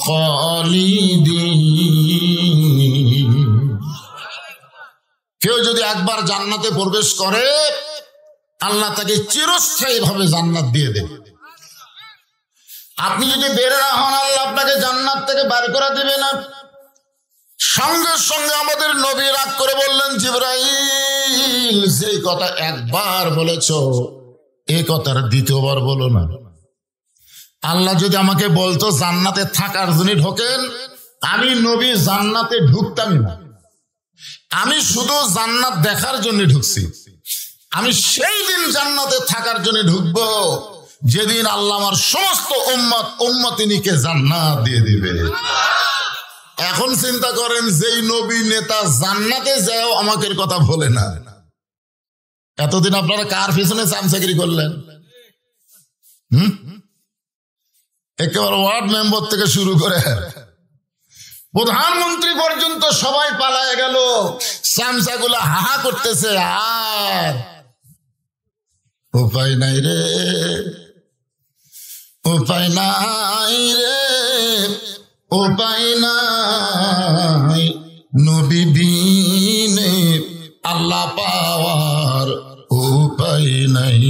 A: খালিদিন। কেউ যদি একবার জান্নাতে প্রবেশ করে, আল্লাহ তাকে চিরস্থায়ী ভাবে জান্নাত দিয়ে দেবে। আপনি যদি বের না হন, আল্লাহ আপনাকে জান্নাত থেকে বের করে দিবে না। সঙ্গে সঙ্গে আমাদের নবী রাগ করে বললেন, জিবরাইল, যেই কথা একবার বলেছো, এই কথার দ্বিতীয়বার বলো না। আল্লাহ যদি আমাকে বলতো জান্নাতে থাকার জন্য ঢোকেন, আমি নবী জান্নাতে ঢুকতামই না। আমি শুধু জান্নাত দেখার জন্য ঢুকছি। আমি সেই দিন জান্নাতে থাকার জন্য ঢুকবো যেদিন আল্লাহ আমার সমস্ত উম্মতিনীকে জান্নাত দিয়ে দিবে। এখন চিন্তা করেন, যেই নবী নেতা জান্নাতে যাও আমাকে কথা বলে না। এতদিন আপনারা কার পিছনে চামচাগিরি করলেন? একেবারে ওয়ার্ড মেম্বার থেকে শুরু করে প্রধানমন্ত্রী পর্যন্ত সবাই পালায় গেল। চামচাগুলো হাহা করতেছে, আর উপায় নাই রে, উপায় নাই রে, উপায় নাই, নবী বিনে আল্লাহ পাওয়ার উপায় নাই।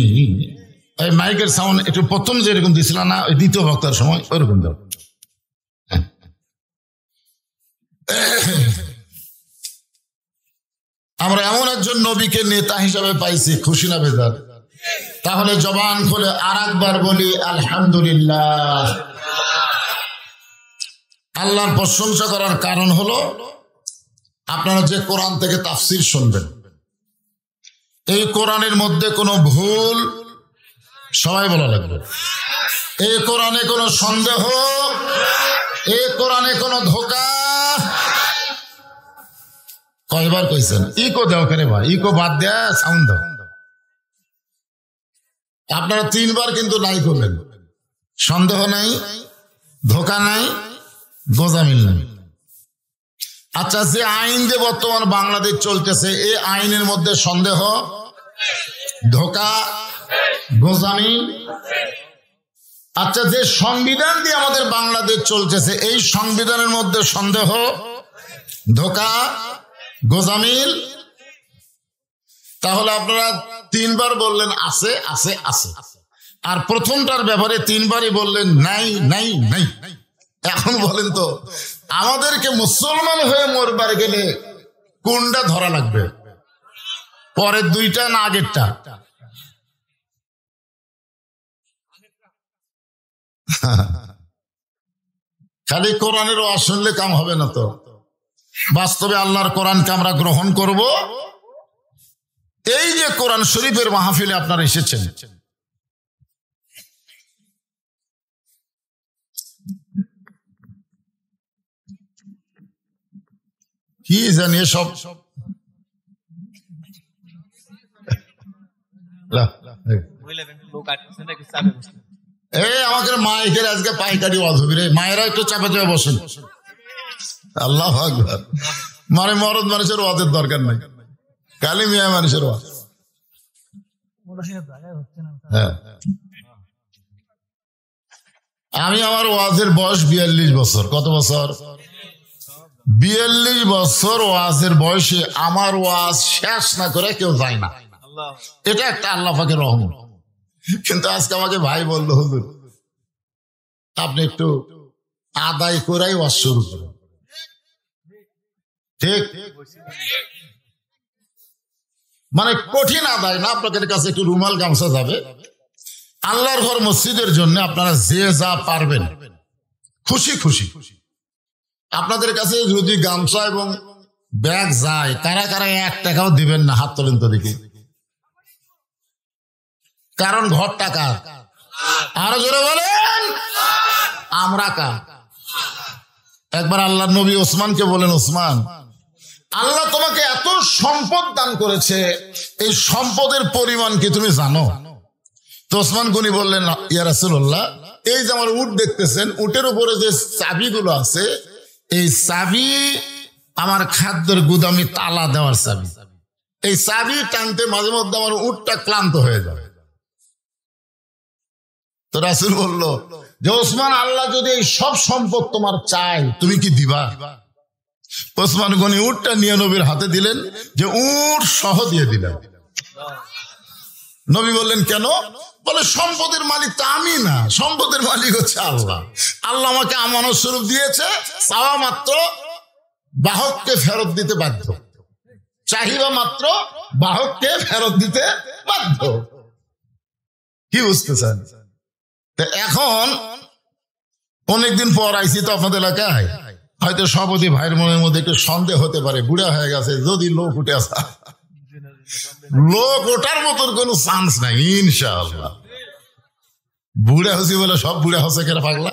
A: এই মাইকের সাউন্ড একটু প্রথম যেরকম দিছিল না, ওই দ্বিতীয় বক্তার সময় ওইরকম দাও। আমরা এমন একজন নবীকে নেতা হিসাবে পাইছি, খুশি না বেজার? তাহলে জবান খুলে আর একবার বলি আলহামদুলিল্লাহ। আল্লাহর প্রশংসা করার কারণ হলো, আপনারা যে কোরআন থেকে তাফসীর শুনবেন, এই কোরআনের মধ্যে কোনো ভুল, সবাই বলা লাগবে, এই কোরআনে কোনো সন্দেহ, এই কোরআনে কোনো ধোঁকা। কয়বার কইছেন ইকো দেও কেন ভাই? ইকো বাদ দেয়া সাউন্ড দাও। আপনারা 3 বার কিন্তু নাই করলেন। সন্দেহ নাই, ধোঁকা নাই, গোজামিল নাই। আচ্ছা, যে আইন যে বর্তমান বাংলাদেশ চলতেছে, এই আইনের মধ্যে সন্দেহ, ধোঁকা, গোজামিল। আচ্ছা, যে সংবিধান দিয়ে আমাদের বাংলাদেশ চলতেছে, এই সংবিধানের মধ্যে সন্দেহ, ধোঁকা, গোজামিল। তাহলে আপনারা 3 বার বললেন আছে আছে আছে, আর প্রথমটার ব্যাপারে 3 বারই বললেন নাই নাই নাই। এখন বলেন তো, আমাদেরকে মুসলমান হয়ে মরবার গেলে কোনটা ধরা লাগবে? পরের 2টা না আগেরটা? খালি কোরআনের ওয়াজ শুনলে কাম হবে না তো। বাস্তবে আল্লাহর কোরআনকে আমরা গ্রহণ করব, এই যে কোরআন শরীফের মাহফিলে আপনারা এসেছেন, কি জানি সব আমাকে মাইকের আজকে পাইকারি ওয়াজ হবে রে, মায়েরা একটু চাপে চাপে বসেন। আল্লাহু আকবার। মানে মরদ মানুষের ওয়াজের দরকার নাই, কালি মিয়া মানুষের ওয়াজ। হ্যাঁ, আমি আমার ওয়াজের বয়স 42 বছর। কত বছর? 42 বছর ওয়াজের বয়সে আমার ওয়াজ শেষ না করে কেউ যায় না। এটা একটা আল্লাহ পাকের রহমত। কিন্তু আজকে আমাকে ভাই বললো, হুজুর আপনি একটু আদায় করাই ওয়াজ শুরু করেন। ঠিক, মানে কঠিন আদায় না, আপনাদের কাছে একটু রুমাল গামছা যাবে। আল্লাহর ঘর মসজিদের জন্য আপনারা যে যা পারবেন খুশি খুশি। আপনাদের কাছে যদি গামছা এবং ব্যাগ যায়, কারা কারা 1 টাকাও দিবেন না? হাত তোলেন তো দেখি। কারণ ঘর টাকা। আরো জোরে বলেন, আমরা কার? একবার আল্লাহ নবী ওসমানকে বলেন, ওসমান আল্লাহ তোমাকে এত সম্পদ দান করেছে, এই সম্পদের পরিমাণ কি তুমি জানো? তো ওসমান গনি বললেন, ইয়া রাসূলুল্লাহ, এই যে আমার উট দেখতেছেন, উটের উপরে যে চাবিগুলো আছে, এই চাবি আমার খাদ্যের গুদামি তালা দেওয়ার চাবি। এই চাবি টানতে মাঝে মধ্যে আমার উটটা ক্লান্ত হয়ে যায়। তো রাসূল বলল যে, ওসমান আল্লাহ যদি এই সব সম্পদ তোমার চাই, তুমি কি দিবা? ওসমান গনি উটটা নিয়ে নবীর হাতে দিলেন, যে উট সহ দিয়ে দিলেন। নবী বললেন, কেন? বলে, সম্পদের মালিক তো আমি না, সম্পদের মালিক হচ্ছে আল্লাহ। আল্লাহ আমাকে আমানত স্বরূপ দিয়েছে, চাওয়া মাত্র বাহককে ফেরত দিতে বাধ্য, চাহিদা মাত্র বাহককে ফেরত দিতে বাধ্য। কি বুঝতেছেন? এখন অনেকদিন পর আইসি তো আপনাদের এলাকায়, হয়তো সভাপতি ভাইয়ের মনের মধ্যে একটু সন্দেহ হতে পারে, বুড়া হয়ে গেছে, যদি লোক উঠে আসা, লোক ওঠার মতন কোন চান্স নাই ইনশাআল্লাহ। বুড়া হসি বলে সব বুড়া হসে কেন পাগলা?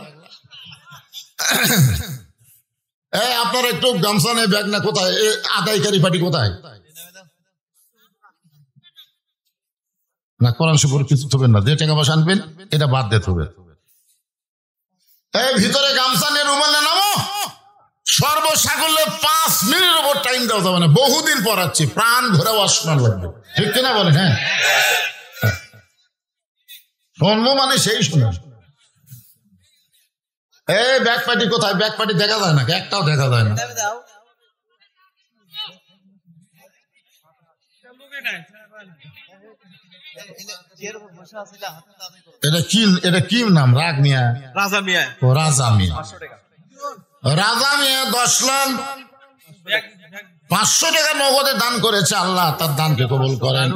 A: আপনার একটু গামছা নেই, ব্যাগ না, কোথায় আদায়কারী পার্টি কোথায়? না, কোরআন শরীফ কিছু থবেন না, যে টাকা পয়সা আনবেন এটা বাদ দিতে হবে। ভিতরে গামছা নিয়ে রুমাল নামো, সর্বসাকল্যে 5 মিনিটের উপর টাইম দেওয়া যাবে না। বহুদিন পড়াচ্ছি, প্রাণ ভরে আসমান লাগবে, ঠিক কিনা বলেন? হ্যাঁ, শুনবো মানে সেই শুনে। ব্যাগ পার্টি কোথায়? ব্যাগ পার্টি দেখা যায় না, একটাও দেখা যায় না। এটা কি নাম? রাগ মিয়া, রাজা মিয়া। ও রাজা মিয়া, রাজা মিয়া 10 লাখ 500 টাকা নগদে দান করেছে। আল্লাহ তার দানকে কবুল করেন।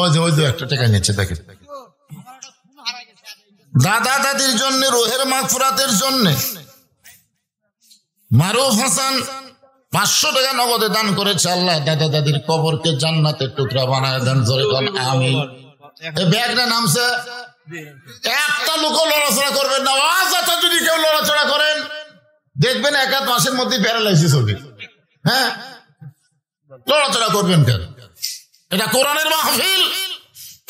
A: ওই যে 1 টাকা নিচ্ছে, দেখেন। দাদা দাদির জন্য, রোহের মাগফিরাতের জন্য মারুফ হাসান 500 টাকা নগদে দান করেছে। আল্লাহ দাদা দাদির কবরকে জান্নাতের টুকরা বানায় দেন, জোরে বলেন আমিন। এই ব্যাগটা নামছে, একটা লোক লড়াচড়া করবেন না। আজ যদি কেউ লড়াচড়া করেন, দেখবেন 1 মাসের মধ্যে প্যারালাইসিস হবে। হ্যাঁ, লড়াচড়া করবেন কেন? এটা কোরআনের মাহফিল,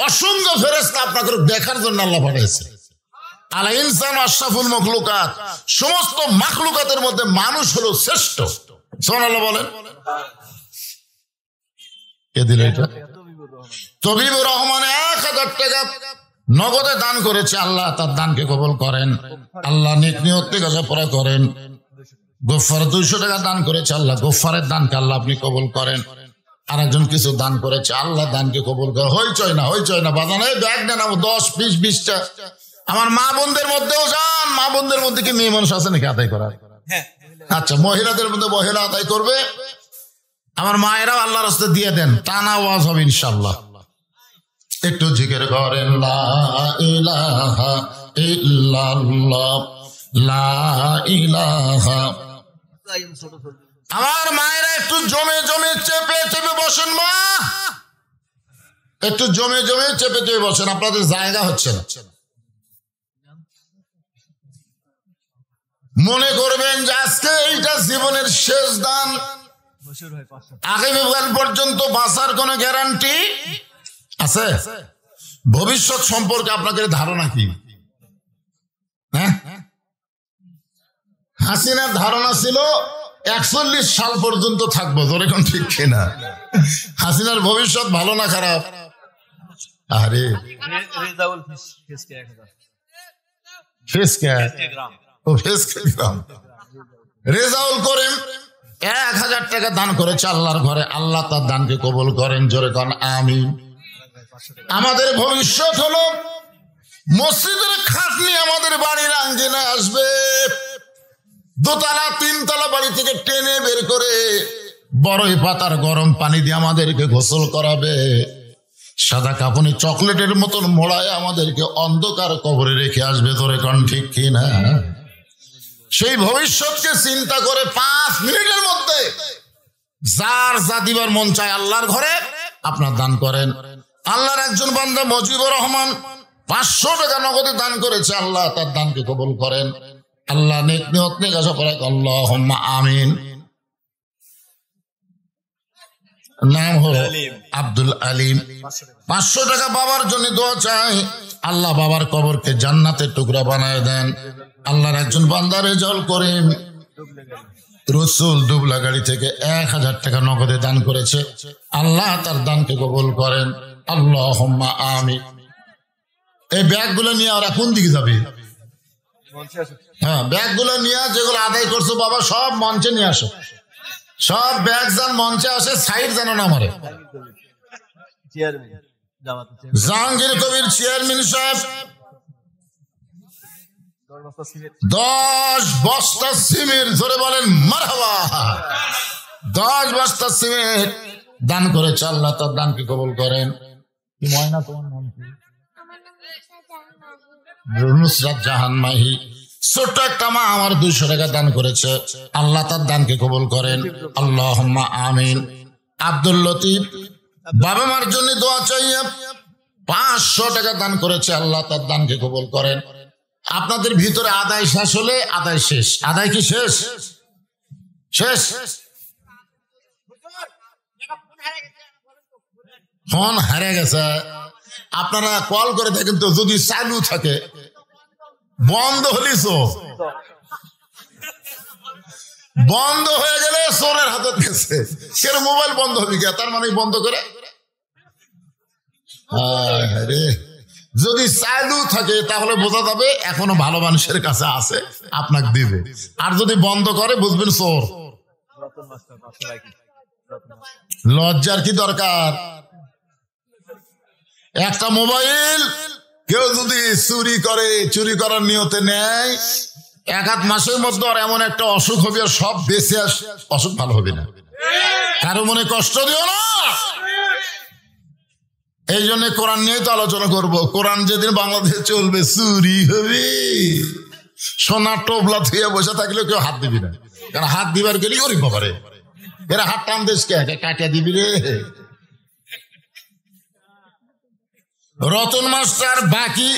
A: অসংখ্য ফেরেশতা আপনাকে দেখার জন্য আল্লাহ পাঠিয়েছে। আল ইনসান আশরাফুল মখলুকাত, সমস্ত মাখলুকাতের মধ্যে মানুষ হলো শ্রেষ্ঠ। সুবহানাল্লাহ বলেন। কে দিল এটা? তবিবুর রহমান 1000 টাকা নগদে দান করেছে। আল্লাহ তার দানকে কবুল করেন। আল্লাহ নেক নিয়ত থেকে পড়া করেন। গোফার 200 টাকা দান করেছে। আল্লাহ গোফারের দানকে আল্লাহ আপনি কবুল করেন। আরেকজন কিছু দান করেছে, আল্লাহ দানকে কবুল করেন। হইচই না বাজান, এই ব্যাগ নেন 10, 20, 20টা। আমার মা বোনদের মধ্যেও যান, মা বোনদের মধ্যে কি মেয়ে মানুষ আছে নাকি আদায় করার? আচ্ছা, মহিলাদের মধ্যে মহিলা আদায় করবে। আমার মায়েরাও আল্লাহর রাস্তায় দিয়ে দেন, টানা ওয়াজ হবে ইনশাআল্লাহ। একটু জিকির করেন, লা ইলাহা ইল্লাল্লাহ, লা ইলাহা। আমার মায়েরা একটু জমে জমে চেপে চেপে বসেন। মা একটু জমে জমে চেপে চেপে বসেন, আপনাদের জায়গা হচ্ছে না। মনে করবেন যে আজকে এইটা জীবনের শেষ দান, আগামীকাল পর্যন্ত বাঁচার কোন গ্যারান্টি আছে? ভবিষ্যৎ সম্পর্কে আপনাদের ধারণা কি? হ্যাঁ, হাসিনার ধারণা ছিল 41 সাল পর্যন্ত থাকবো, ধরে কোন ঠিক কিনা? হাসিনার ভবিষ্যৎ ভালো না খারাপ? আরে রেজাউল করিম 1000 টাকা দান করেছে আল্লাহর ঘরে, আল্লাহ তার দানকে কবুল করেন, জোরে কোন আমিন। আমাদের ভবিষ্যৎ হলো মসজিদের খাটনি আমাদের বাড়ির আঙ্গিনায় আসবে, 2 তলা 3 তলা বাড়ি থেকে টেনে বের করে বড়ই পাতার গরম পানি দিয়ে আমাদেরকে গোসল করাবে, সাদা কাপড়ে চকলেটের মতন মোড়ায় আমাদেরকে অন্ধকার কবরে রেখে আসবে, ধরে কোন ঠিক কিনা? সেই ভবিষ্যৎকে চিন্তা করে 5 মিনিটের মধ্যে যার যা দিবার মন চায় আল্লাহর ঘরে আপনার দান করেন। আল্লাহর একজন বান্দা মজিবুর রহমান 500 টাকা নগদে দান করেছে, আল্লাহ তার দানকে কবুল করেন। আল্লাহ নেক নিয়ত নেক আশা করে আল্লাহুম্মা আমিন। নাম হলো আব্দুল আলিম। 500 টাকা বাবার জন্য দোয়া চাই, আল্লাহ বাবার কবরকে জান্নাতের টুকরা বানায় দেন। আল্লাহর একজন বান্দা রেজাউল করিম রসুল দুবলা গাড়ি থেকে 1000 টাকা নগদে দান করেছে, আল্লাহ তার দানকে কবুল করেন। আল্লাহুম্মা আমিন। এই ব্যাগগুলো নিয়ে ওরা কোন দিকে যাবে? হ্যাঁ, ব্যাগগুলো নিয়ে যেগুলো আদায় করছো বাবা সব মঞ্চে নিয়ে আসো, সব ব্যাগ যান মঞ্চে আসে, সাইড জানো না মারে। জাহাঙ্গীর কবির চেয়ারম্যান সাহেব 10 বস্তা সিমেন্ট, ধরে বলেন মারহাবা, 10 বস্তা সিমেন্ট দান করেছে, আল্লাহ তার দানকে কবুল করেন। কি ময়না তোমার নাম কি? নুসরাত জাহান মাহি ছোট্ট একটা মা আমার 200 টাকা দান করেছে, আল্লাহ তার দানকে কবুল করেন। আল্লাহুম্মা আমিন। আব্দুল লতিফ বাবা মার জন্য দোয়া চাইয়ে 500 টাকা দান করেছে, আল্লাহ তার দানকে কবুল করেন। আপনাদের ভিতরে আদায় শেষ হলে আদায় শেষ, আদায় কি শেষ? শেষ। ফোন হারিয়ে গেছে, আপনারা কল করে দেখেন তো, যদি চালু থাকে, বন্ধ হলিস বন্ধ হয়ে গেলে চোরের হাতে গেছে। কেন মোবাইল বন্ধ হবে কে? তার মানে বন্ধ করে, যদি চালু থাকে তাহলে বোঝা যাবে এখনো ভালো মানুষের কাছে আছে, আপনাকে দিবে। আর যদি বন্ধ করে বুঝবেন চোর। লজ্জার কি দরকার? একটা মোবাইল কেউ যদি চুরি করে, চুরি করার নিয়তে নেয়, 1-8 মাসের মধ্যে আর এমন একটা অসুখ হবে, সব বেঁচে আস, অসুখ ভালো হবে না। কারো মনে কষ্ট দিও না। এই জন্য কোরআন নিয়ে তো আলোচনা করব। কোরআন যেদিন বাংলাদেশে চলবে, চুরি হবে। সোনার টোপলা থুয়ে বসে থাকলেও কেউ হাত দিবি না, কারণ হাত দিবার গেলে গরিব বাবারে, এরা হাত টান দেশকে কাটিয়া দিবি রে। রতন মাস্টার বাকি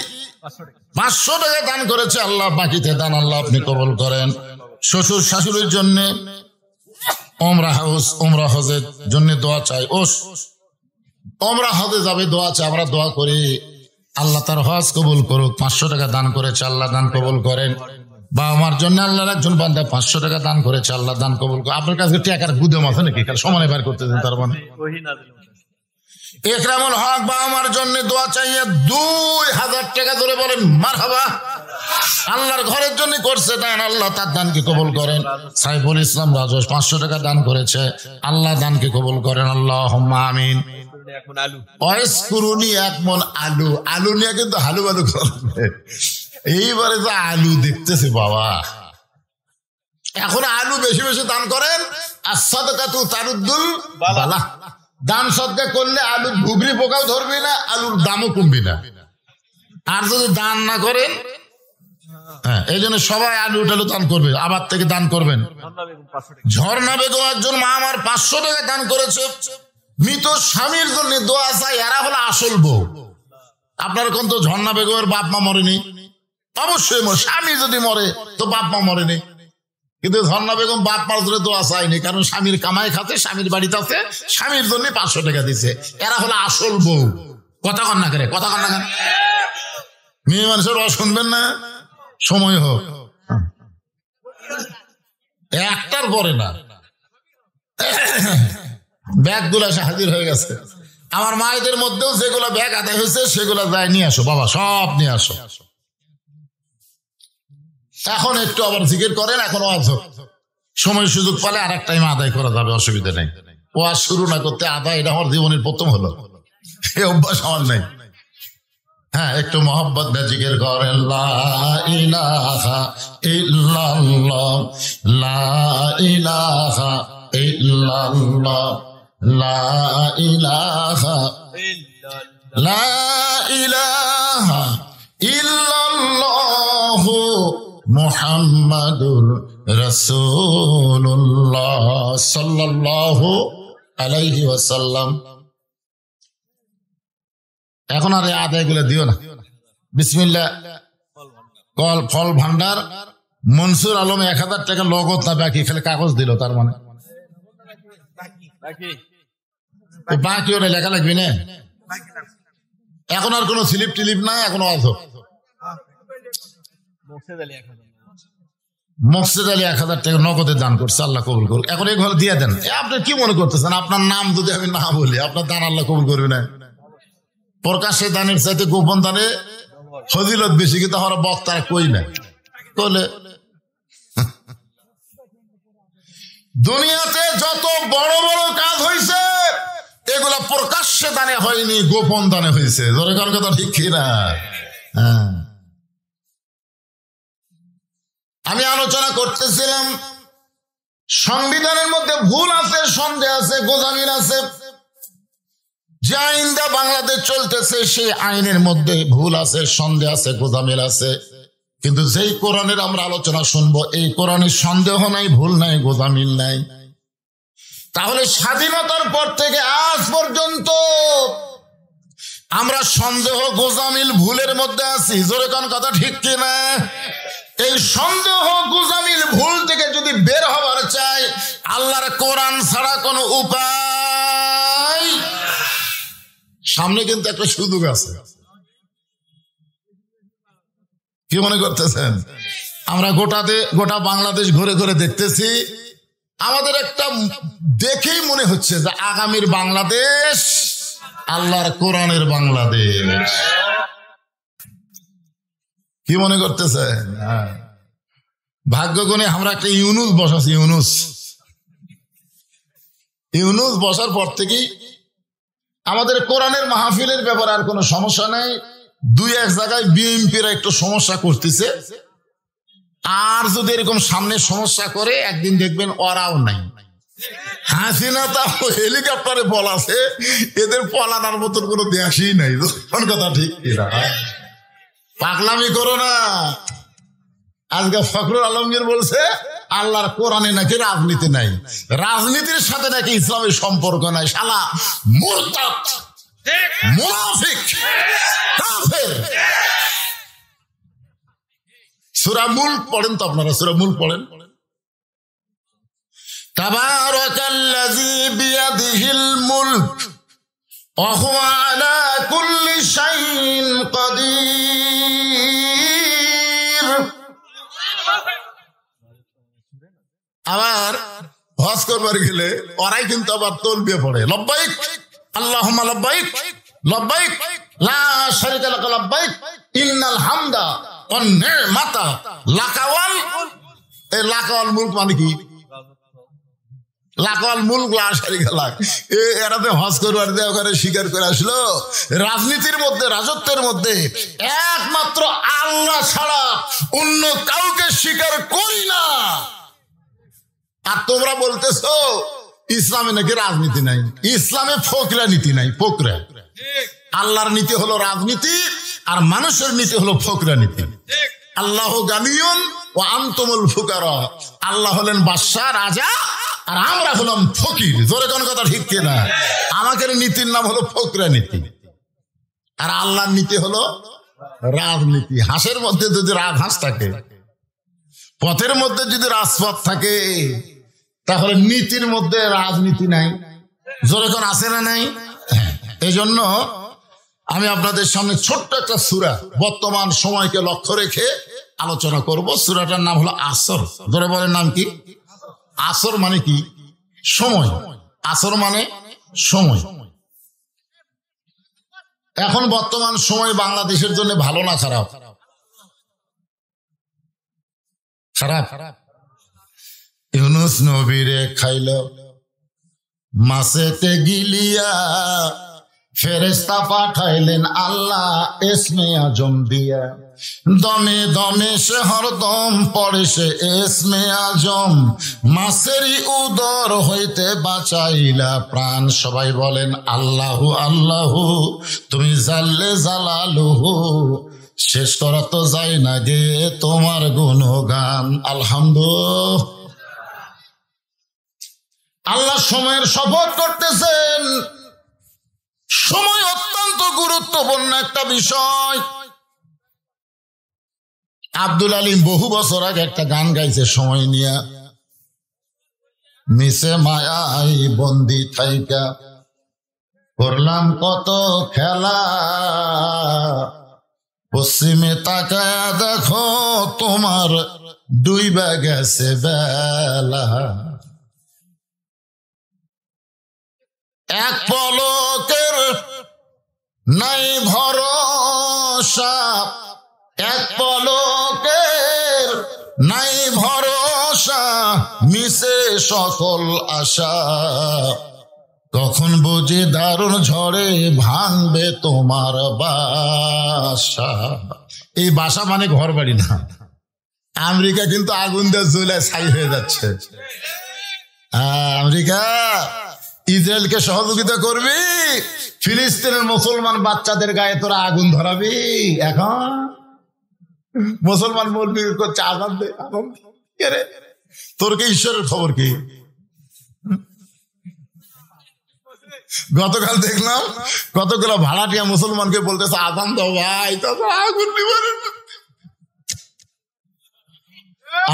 A: 500 টাকা দান করেছে, আল্লাহ বাকিতে দান আল্লাহ আপনি কবুল করেন। শ্বশুর শাশুড়ির জন্য ওমরা হজের জন্য দোয়া চাই, ওমরা হজে যাবে, দোয়া চাই, আমরা দোয়া করি আল্লাহ তার হজ কবুল করুক। 500 টাকা দান করেছে, আল্লাহ দান কবুল করেন। বা আমার জন্য আল্লাহর একজন বান্দা 500 টাকা দান করেছে, আল্লাহ দান কবুল করেন। আপনার কাছে টাকার গুদাম আছে নাকি? সমানে বার করতেছেন তার মানে? একরামুল হক বা আমার জন্য দোয়া চাইয়ে 2000 টাকা ধরে বলেন মারহাবা। আল্লাহর ঘরের জন্য করছে দান, আল্লাহ তার দানকে কবুল করেন। সাইফুল ইসলাম রাজস 500 টাকা দান করেছে, আল্লাহ দানকে কবুল করেন। আল্লাহুম্মা আমিন। ওয়াসকুরুনি 1 মণ আলু, আলু নিয়ে কিন্তু হালু বালু করবে। এইবারে তো আলু দেখতেছে বাবা, এখন আলু বেশি বেশি দান করেন। as-সাদাকাতু তারুদ্দুল বালা, দান সদকা করলে আলুর ঘুগরি পোকাও ধরবে না, আলুর দামও কমবে না। আর যদি দান না করেন, হ্যাঁ, এই জন্য সবাই আলু টালু দান করবে, আবার থেকে দান করবেন। ঝর্ণা বেগম একজন মা আমার 500 টাকা দান করেছে, মৃত স্বামীর জন্য দোয়া চাই, এরা হলো আসল বউ। আপনার কোন তো ঝর্ণা বেগমের বাপ মা মরেনি? অবশ্যই স্বামী যদি মরে তো বাপ মা মরেনি, কিন্তু ঝর্ণা বেগম বাপ মার জন্য দোয়া চায়নি, কারণ স্বামীর কামাই খাতে, স্বামীর বাড়িতে আছে, স্বামীর জন্য 500 টাকা দিছে। এরা হলো আসল বউ। কথা কন না করে, কথা কন না কেন? মেয়ে মানুষের শুনবেন না, সময় হোক, একটার পরে না। ব্যাগ গুলা এসে হাজির হয়ে গেছে। আমার মায়েদের মধ্যেও যেগুলো ব্যাগ আদায় হয়েছে সেগুলো যায়, নিয়ে আসো বাবা, সব নিয়ে আসো। এখন একটু আবার জিকির করেন, এখন ওয়াজ হোক, সময় সুযোগ পেলে আর এক টাইম আদায় করা যাবে, অসুবিধা নেই। ওয়াজ শুরু না করতে আদায়, এটা আমার জীবনের প্রথম হলো, এই অভ্যাস আমার নেই। হ্যাঁ, একটু মহব্বত জিকির করেন, লা ইলাহা ইল্লাল্লাহ, লা ইলাহা ইল্লাল্লাহ, লা ইলাহা, লা ইলাহা ইল্লাল্লাহ মুহাম্মাদুর রাসূলুল্লাহ সাল্লাল্লাহু আলাইহি ওয়াসাল্লাম। এখন আর এই আদায়গুলো দিও না। বিসমিল্লাহ ফল ভান্ডার মনসুর আলম 1000 টাকা নগদ না বাকি, খালি কাগজ দিল, তার মানে বাকি ওটা লেখা লাগবে না। এখন আর কোনো স্লিপ টিলিপ নাই, এখন আজ মকসেদ আলী 1000 টাকা নগদে দান করছে, আল্লাহ কবুল করুন। এখন এই ঘরে দিয়ে দেন। আপনি কি মনে করতেছেন আপনার নাম যদি আমি না বলি আপনার দান আল্লাহ কবুল করবে না? প্রকাশ্যে দানের চাইতে গোপন দানে ফজিলত বেশি, কিন্তু আমরা বক্তারা কই না বলে। দুনিয়াতে যত বড় বড় কাজ হয়েছে এগুলা প্রকাশ্যে দানে হয়নি, গোপন দানে হয়েছে। ধরে কার কথা ঠিক কিনা? হ্যাঁ, আমি আলোচনা করতেছিলাম সংবিধানের মধ্যে ভুল আছে, সন্দেহ আছে, গোজামিল আছে। যে আইনটা বাংলাদেশ চলতেছে সেই আইনের মধ্যে ভুল আছে, সন্দেহ আছে, গোজামিল আছে। কিন্তু যেই কোরআনের আমরা আলোচনা শুনবো, এই কোরআনের সন্দেহ নাই, ভুল নাই, গোজামিল নাই। তাহলে স্বাধীনতার পর থেকে আজ পর্যন্ত আমরা সন্দেহ, গোজামিল, ভুলের মধ্যে আছি। জোরে কোন কথা ঠিক কিনা? এই সন্দেহ, গোজামিল, ভুল থেকে যদি বের হবার চাই, আল্লাহর কোরআন ছাড়া কোনো উপায়। সামনে কিন্তু একটা সুযোগ আছে। কি মনে করতেছেন? আমরা গোটা বাংলাদেশ ঘুরে ঘুরে দেখতেছি, আমাদের একটা দেখেই মনে হচ্ছে যে আগামীর বাংলাদেশ আল্লাহর কোরআনের বাংলাদেশ। কি মনে করতেছেন? ভাগ্যগুণে আমরা একটা ইউনুস বসাছি। ইউনুস বসার পর থেকেই আমাদের কোরআনের মাহফিলের ব্যাপারে আর কোনো সমস্যা নেই। 2-1 জায়গায় বিএনপিরা একটু সমস্যা করতেছে, আর যদি এরকম সামনে সমস্যা করে একদিন দেখবেন ওরাও নাই। হাসিনা তা হেলিকপ্টারে পলাছে, এদের পলানোর মতন কোনো দেশই নাই। কথা ঠিক কিনা? পাগলামি করো না। আজকে ফখরুল আলমগীর বলছে আল্লাহর কোরআনে নাকি রাজনীতি নাই, রাজনীতির সাথে নাকি ইসলামের সম্পর্ক নাই। শালা মুরতাদ, মুনাফিক, কাফের। সূরা মুলক পড়েন তো আপনারা, সূরা মুলক পড়েন। তাবারাকাল্লাযী বিয়াদিহিল মুলক ওয়া হুয়া আলা কুল্লি শাইইন কাদির। আবার হজ করবার গেলে ওরাই কিন্তু আবার তলবিয়া পড়ে, লব্বাইক আল্লাহুম্মা লব্বাইক, লব্বাইক লা শারীকা লাক, লব্বাইক ইন্নাল হামদা ওয়ান নি'মাতা লাকাওয়াল। এই লাকাওয়াল মুলক মানে কি? লাকাওয়াল মুলক লা শারীকা লাক। এরাতে হজ করবার দিয়ে ওখানে স্বীকার করে আসলো রাজনীতির মধ্যে, রাজত্বের মধ্যে একমাত্র আল্লাহ ছাড়া অন্য কাউকে স্বীকার করি না। আর তোমরা বলতেছো ইসলামে নাকি রাজনীতি নাই। ইসলামে ফকরা নীতি নাই, ফকরা। আল্লাহর নীতি হলো রাজনীতি, আর মানুষের নীতি হলো ফকরা নীতি। আল্লাহ গানিয়ুন ওয়া আনতুমুল ফুকারা। আল্লাহ হলেন বাদশা, রাজা, আর আমরা হলাম ফকির। জোরে কোন কথা ঠিক কিনা? আমাদের নীতির নাম হলো ফকরা নীতি, আর আল্লাহর নীতি হলো রাজনীতি। হাঁসের মধ্যে যদি রাজহাঁস থাকে, পথের মধ্যে যদি রাজপথ থাকে, তাহলে নীতির মধ্যে রাজনীতি নাই। জোরে কোন আছে না নাই? এই জন্য আমি আপনাদের সামনে ছোট্ট একটা সূরা বর্তমান সময়কে লক্ষ্য রেখে আলোচনা করব। সূরাটার নাম হলো আসর। ধরে বলেন নাম কি? আসর মানে কি? সময়। আসর মানে সময়। এখন বর্তমান সময় বাংলাদেশের জন্য ভালো না খারাপ? খারাপ। ইউনূস নবীরে খাইল মাছেতে গিলিয়া, ফেরেশতা পাঠাইলেন আল্লাহ ইসমে আজম দিয়া। দমে দমে সে হরদম পড়ে সে ইসমে আজম, মাছেরই উদর হইতে বাঁচাইলা প্রাণ। সবাই বলেন আল্লাহু আল্লাহু, তুমি জাল্লে জালালুহু, শেষ করা তো যায় না গে তোমার গুণগান। আলহামদুলিল্লাহ। আল্লাহ সময়ের শপথ করতেছেন। সময় অত্যন্ত গুরুত্বপূর্ণ একটা বিষয়। আব্দুল আলিম বহু বছর আগে একটা গান গাইছে সময় নিয়া। মিশে মায়াই বন্দি থাইকা করলাম কত খেলা, পশ্চিমে তাকায়া দেখো তোমার ডুইবা গেছে বেলা। এক পলকের নাই ভরসা, এক পলকের নাই ভরসা, মিশে সকল আশা, কখন বুঝি দারুণ ঝড়ে ভাঙবে তোমার বাসা। এই বাসা মানে ঘর বাড়ি না। আমেরিকা কিন্তু আগুন দিয়ে জ্বলে ছাই হয়ে যাচ্ছে। আমেরিকা ইসরায়েলকে সহযোগিতা করবি, ফিলিস্তিনের মুসলমান বাচ্চাদের গায়ে তোরা আগুন ধরাবি। এখন মুসলমান মৌলবি করছে আজান দে, আগুন রে। তোর কি ঈশ্বরের খবর কি? গতকাল দেখলাম কতগুলো ভাড়াটিয়া মুসলমানকে বলতেছে আজান দাও ভাই, তো আগুন নিবারের।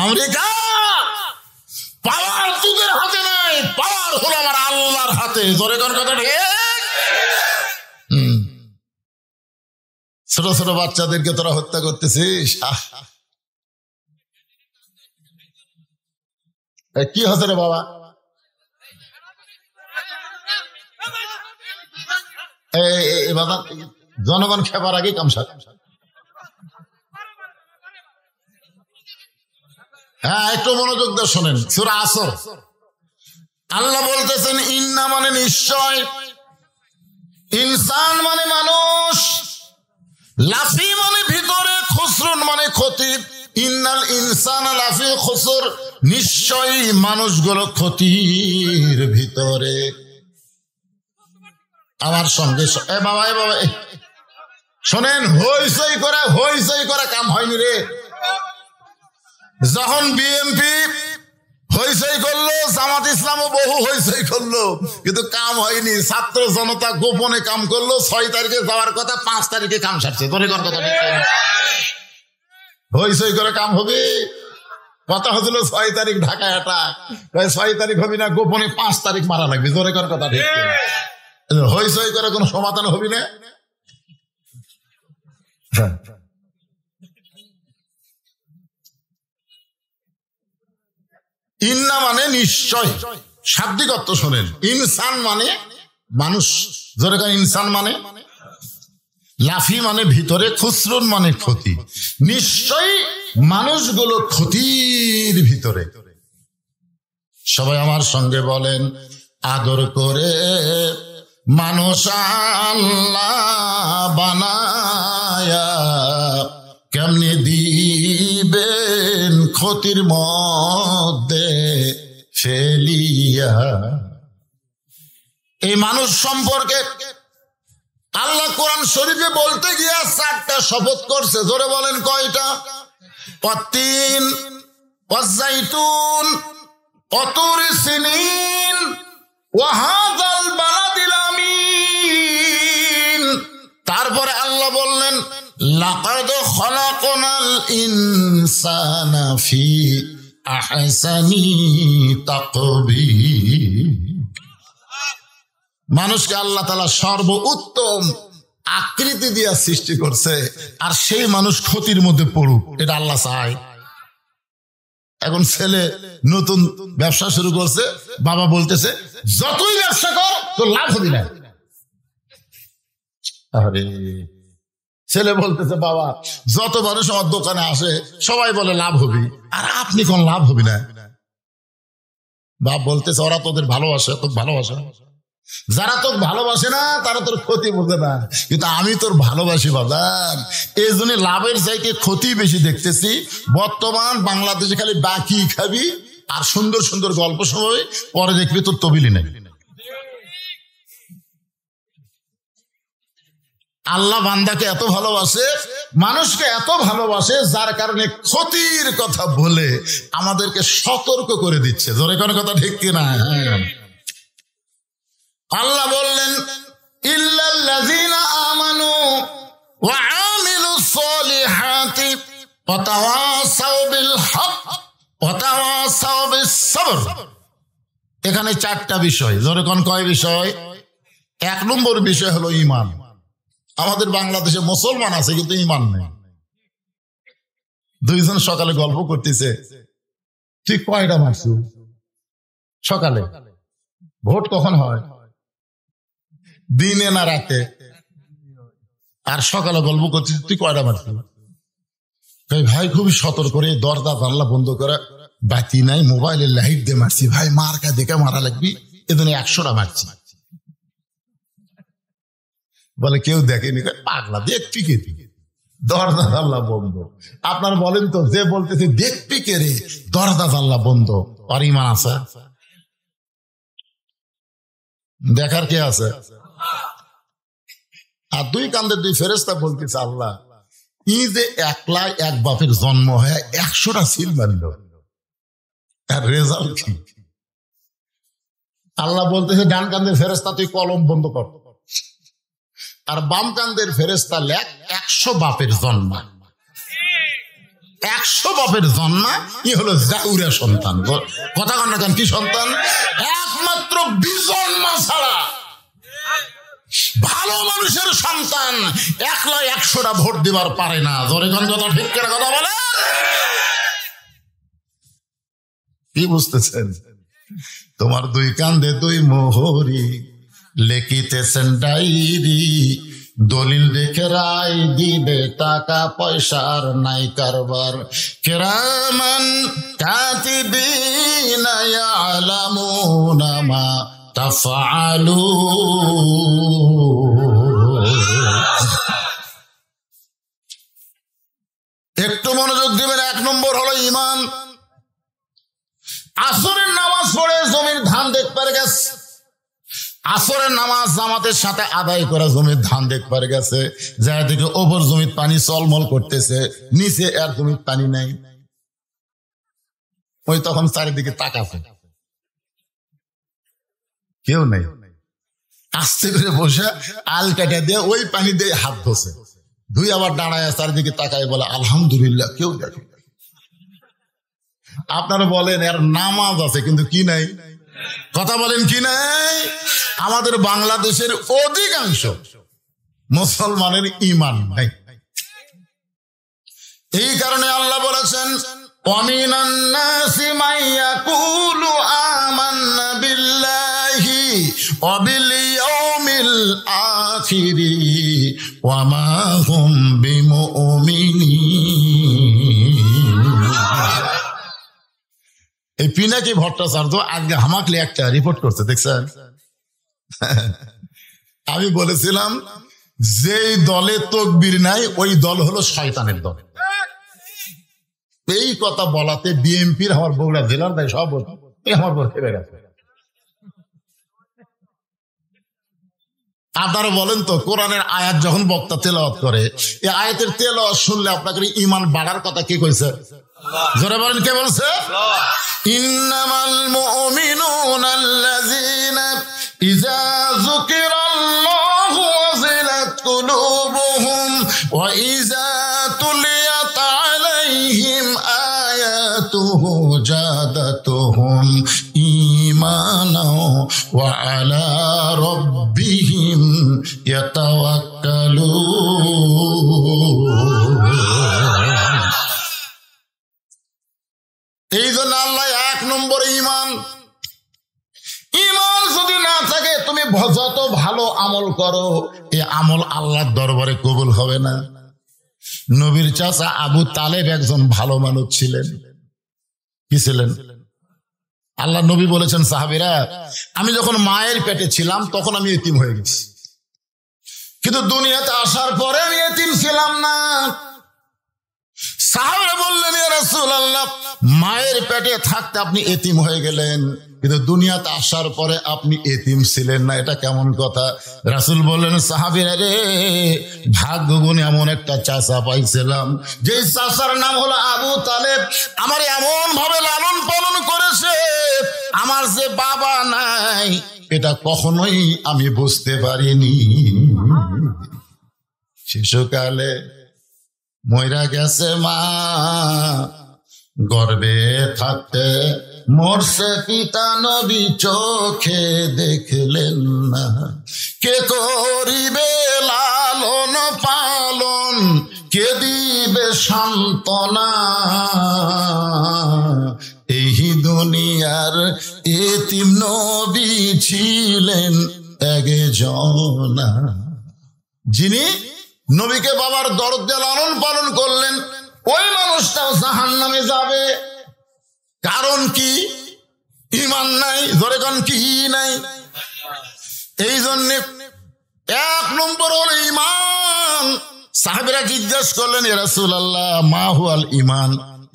A: আমেরিকা পাওয়ার তোদের হাতে নাই, পাওয়ার হলো আমার আল্লাহর হাতে। জোরে কোন কথা ঠিক? ছোট ছোট বাচ্চাদেরকে তোরা হত্যা করতেছিস। কি হচ্ছে রে বাবা? বাবা জনগণ খেবার আগে কামসা। হ্যাঁ, একটু মনোযোগ দিয়ে শোনেন। সূরা আসর আল্লাহ বলতেছেন ইন্না মানে নিশ্চয়, ইনসান মানে মানুষ, লাফি মানে ভিতরে, খুসরুন মানে ক্ষতি। ইন্নাল ইনসান লাফি খুসর, নিশ্চয়ই মানুষগুলো ক্ষতির ভিতরে। আমার সঙ্গে বাবা শোনেন, হইচই করে কাম হয়নি রে। যখন বিএনপি হইচই করলো, জামাত ইসলামও বহু হইচই করলো, কিন্তু কাম হয়নি। ছাত্র জনতা গোপনে কাম করলো। 6 তারিখে যাওয়ার কথা, 5 তারিখে কাম সারছে। হইচই করে কাম হবে? কথা হচ্ছিল 6 তারিখ ঢাকা অ্যাটাক, 6 তারিখ হবে না, গোপনে 5 তারিখ মারা লাগবে। জোরে কর কথা ঠিক। হইচই করে কোনো সমাধান হবে না। ইন্না মানে নিশ্চয়, শাব্দিক অর্থ শোনেন। ইনসান মানে মানুষ, জোরে কারণ ইনসান মানে লাফি মানে ভিতরে, খুসরুন মানে ক্ষতি। নিশ্চয় মানুষগুলো ক্ষতির ভিতরে। সবাই আমার সঙ্গে বলেন আদর করে মানুষ আল্লাহ বানায়া কেমনি দিবেন ক্ষতির মধ্যে ফেলিয়া। এই মানুষ সম্পর্কে আল্লাহ কোরআন শরীফে বলতে গিয়া 4টা শপথ করছে। জোরে বলেন কয়টা? ওয়াত্তিন, ওয়াজ্জাইতুন, অতুর সিনিন ওয়া হাযাল বালাদিল আমিন। তারপরে আল্লাহ বললেন লাকাদ খালাকনাল ইনসানা ফি আহসানি তাকবীর। মানুষকে আল্লাহ তাআলা সর্বোত্তম আকৃতি দিয়ে সৃষ্টি করছে, আর সেই মানুষ ক্ষতির মধ্যে পড়ুক এটা আল্লাহ চায়। এখন ছেলে নতুন ব্যবসা শুরু করছে, বাবা বলতেছে যতই ব্যবসা কর তোর লাভ হবে না। আরে ছেলে বলতেছে বাবা যত মানুষ আমার দোকানে আসে সবাই বলে লাভ হবে, আর আপনি কোন লাভ হবে না। বাপ বলতেছে ওরা তোদের ভালোবাসে, তোকে ভালোবাসে। যারা তোকে ভালোবাসে না তারা তোর ক্ষতি বোঝে না, কিন্তু আমি তোর ভালোবাসি বাজার। এই জন্য লাভের চাইতে ক্ষতি বেশি দেখতেছি। বর্তমান বাংলাদেশে খালি বাকি খাবি আর সুন্দর সুন্দর গল্প সময়, পরে দেখবি তোর তবিলি নেই। আল্লাহ বান্দাকে এত ভালোবাসে, মানুষকে এত ভালোবাসে, যার কারণে ক্ষতির কথা বলে আমাদেরকে সতর্ক করে দিচ্ছে। জোরে কোনো কথা ঠিক কিনা? আল্লাহ বললেন ইল্লাল্লাযীনা আমানু ওয়া আমিলুস সলিহাতি ওয়া তাওয়াসাউ বিল হক ওয়া তাওয়াসাউ বিস সবর। এখানে চারটা বিষয়। জোরে কোন কয় বিষয়? এক নম্বর বিষয় হলো ঈমান। আমাদের বাংলাদেশে মুসলমান আছে কিন্তু ঈমান নেই। দুইজন সকালে গল্প করতেছে, তুই কয়টা মারছু সকালে? ভোট কখন হয়? দিনে না রাতে? আর সকালে গল্প করছিস তুই কয়টা মারছু? ভাই খুবই সতর্ক করে দরজা জানলা বন্ধ করে, বাতি নাই, মোবাইলের লাইট দিয়ে মারছি ভাই, মার্কা দেখে মারা লাগবি, এদিনে 100টা মারছি। বলে কেউ দেখেনি, পাগলা দেখবি কে? দরজা জানলা বন্ধ। আপনার বলেন তো, যে বলতেছে দেখবি কে রে, দরজা জানলা বন্ধ, আর ঈমান আছে? দেখার কে আছে? আর দুই কান্দের দুই ফেরেশতা বলতেছে আল্লাহ ই যে একলা এক বাপের জন্ম হয়ে 100টা সিল মারল, তার রেজাল্ট কি? আল্লাহ বলতেছে ডান কান্দের ফেরেশতা তুই কলম বন্ধ কর, আর বাম কান্দের ফেরেশতা লেখ 100 বাপের জন্ম। 100 বাপের জন্ম ই হলো জাউরা সন্তান। কথা কন না কেন? কি সন্তান? একমাত্র বিজন্মা ছাড়া ভালো মানুষের সন্তান একলা 100টা ভোট দিবার পারে না। জোরে কোন কথা ঠিক করে কথা বলে? কি বুঝতেছেন? তোমার দুই কান্দে দুই মোহরি লেখিতেছেন ডায়েরি, দলিল দেখে রায় দিবে, টাকা পয়সার নাই কারবার। কিরামান কাতিবিনা ইয়ালামুনা মা তাফআলুন। একটু মনোযোগ দিবেন। এক নম্বর হলো ঈমান। আসরের নামাজ পড়ে জমির ধান দেখতে গেছে, আসরের নামাজ জামাতের সাথে আদায় করা জমির ধান দেখতে গেছে, যার দিকে ওপর জমির পানি চলমল করতেছে, নিচে আর জমির পানি নাই। ওই তখন চারিদিকে তাকাছে, কেউ নেই। আস্তে করে বসে আল কাটা দিয়ে ওই পানি দিয়ে হাত ধোছে, ধুই আবার দাঁড়ায় চারিদিকে তাকায় বলে আলহামদুলিল্লাহ, কেউ দেখে। আপনারা বলেন এর নামাজ আছে কিন্তু কি নাই? কথা বলেন কি নাই? আমাদের বাংলাদেশের অধিকাংশ মুসলমানের ঈমান নাই। এই কারণে আল্লাহ বলেছেন ওয়ামিনান নাসি মাইয়াকুলু আমান্না বিল্লাহি ওয়া বিল ইয়াউমিল আখিরি ওয়া মা হুম বিমুমিনিন। এই পিনাকি ভট্টাচার্য আজকে হামাকলি একটা রিপোর্ট করছে, দেখছেন? আমি বলেছিলাম যেই দলে তাকবীর নাই ওই দল হলো শয়তানের দল। এই কথা বলাতে বিএনপির আমার বগুড়া জেলার ভাই সভাপতি আমার বল খেপে গেছে। আপনারা বলেন তো, কোরআনের আয়াত যখন বক্তা তেলাওয়াত করে, এই আয়াতের তেলাওয়াত শুনলে আপনাকে ঈমান বাড়ার কথা কে কইছে? জোরে বলেন কে বলছে? ইন্নামাল মুমিনুনা আল্লাযীনা ইযা যুকিরাল্লাহু ওয়াজিলাত কুলুবুহুম ওয়া ইযা তুলিয়াত আলাইহিম আয়াতুহু জাদাতুহুম ঈমানা ওয়া আলা রাব্বিহিম ইয়াতাওয়াক্কালুন। এই জন্য আল্লাহ 1 নম্বর ঈমান। ঈমান যদি না থাকে তুমি যত ভালো আমল করো এই আমল আল্লাহর দরবারে কবুল হবে না। নবীর চাচা আবু তালেব একজন ভালো মানুষ ছিলেন। কি ছিলেন? আল্লাহ নবী বলেছেন, সাহাবীরা, আমি যখন মায়ের পেটে ছিলাম তখন আমি এতিম হয়ে গেছি, কিন্তু দুনিয়াতে আসার পরে আমি এতিম ছিলাম না। সাহাবীরা বললেন, ইয়া রাসূলুল্লাহ, মায়ের পেটে থাকতে আপনি এতিম হয়ে গেলেন, কিন্তু দুনিয়াতে আসার পরে আপনি এতিম ছিলেন না, এটা কেমন কথা? রাসূল বললেন, সাহাবীরা রে, ভাগ্য গুণে এমন একটা চাচা পাইছিলাম, যে চাচার নাম হলো আবু তালেব। আমার এমন ভাবে লালন পালন করেছে, আমার যে বাবা নাই এটা কখনোই আমি বুঝতে পারিনি। শিশুকালে মইরা গেছে মা, গর্ভে থাকতে মরছে পিতা, নবী চোখে দেখলেন না। কে করিবে লালন পালন, কে দিবে সান্ত্বনা, এই দুনিয়ার এতিম নবী ছিলেন একজনা। যিনি নবীকে বাবার দরদ দিয়ে লালন পালন করলেন, ওই মানুষটাও জাহান্নামে যাবে। কারণ কি? ঈমান নাই। ধরে কোন কি নাই? এই জন্য 1 নম্বর হলো ঈমান। সাহাবীরা জিজ্ঞেস করলেন, ইয়া রাসূলুল্লাহ, মা হুয়াল ঈমান?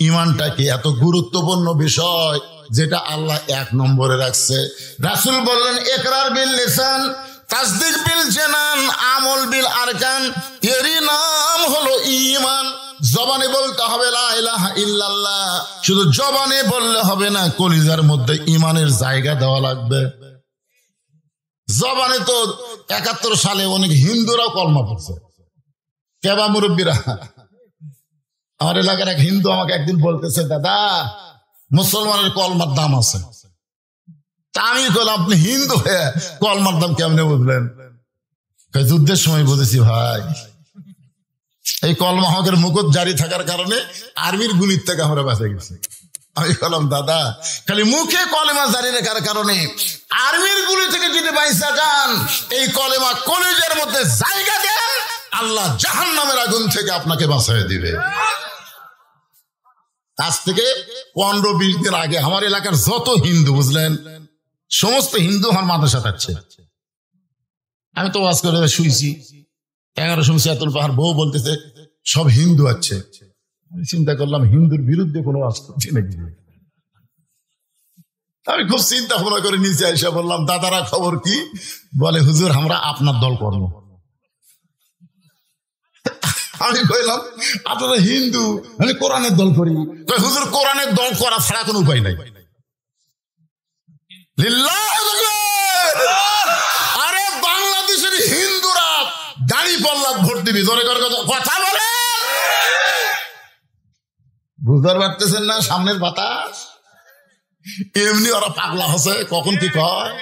A: ঈমানটা কি? এত গুরুত্বপূর্ণ বিষয় যেটা আল্লাহ 1 নম্বরে রাখছে। রাসূল বললেন, ইকরার বিল লিসান, তাসদিক বিল জানান, আমল বিল আরকান। এরই নাম হলো ঈমান। জবানে বলতে হবে লা ইলাহা ইল্লাল্লাহ, শুধু জবানে বললে হবে না, কলিজার মধ্যে ঈমানের জায়গা দেওয়া লাগবে। জবানে তো 71 সালে অনেক হিন্দুরাও কলমা পড়ছে, কেবা মুরব্বীরা। আমার এলাকার এক হিন্দু আমাকে একদিন বলতেছে, দাদা, মুসলমানের কলমার দাম আছে। তা আমি বললাম, আপনি হিন্দু হয়ে কলমার দাম কেমনে বুঝলেন? যুদ্ধের সময় বুঝেছি ভাই। এই কলমা হকের মুকুট জারি থাকার কারণে আর্মির গুলির থেকে আমরা বাঁচে গেছি। আমি বললাম, দাদা, খালি মুখে কলেমা জারি রাখার কারণে আর্মির গুলি থেকে যদি বাইসা যান, এই কলেমা কলেজের মধ্যে জায়গা দেন, আল্লাহ জাহান্নামের আগুন থেকে আপনাকে বাঁচিয়ে দিবে। আজ থেকে 15-20 দিন আগে আমার এলাকার যত হিন্দু, বুঝলেন, সমস্ত হিন্দু আমার মাদ্রাসা থাকছে। আমি তো ওয়াজ করে শুয়েছি, 1100 পাহাড় বউ বলতেছে সব হিন্দু আছে। আমি চিন্তা করলাম, হিন্দুর বিরুদ্ধে কোনো ওয়াজ করছি নাকি? আমি খুব চিন্তা ভাবনা করে নিচে এসে বললাম, দাদারা খবর কি? বলে, হুজুর, আমরা আপনার দল করবো। আমি কইলাম, আপনারা হিন্দু, আমি কোরআনের দল করি। হুজুর, কোরআনের দল করা ছাড়া কোনো উপায় নাই। আরে বাংলাদেশের হিন্দুরা দাড়ি পাল্লা ভোট দিবি, জোরে করে কথা বলে। বুঝতে পারতেছেন না সামনের বাতাস? এমনি ওরা পাগলা হচ্ছে, কখন কি কয়।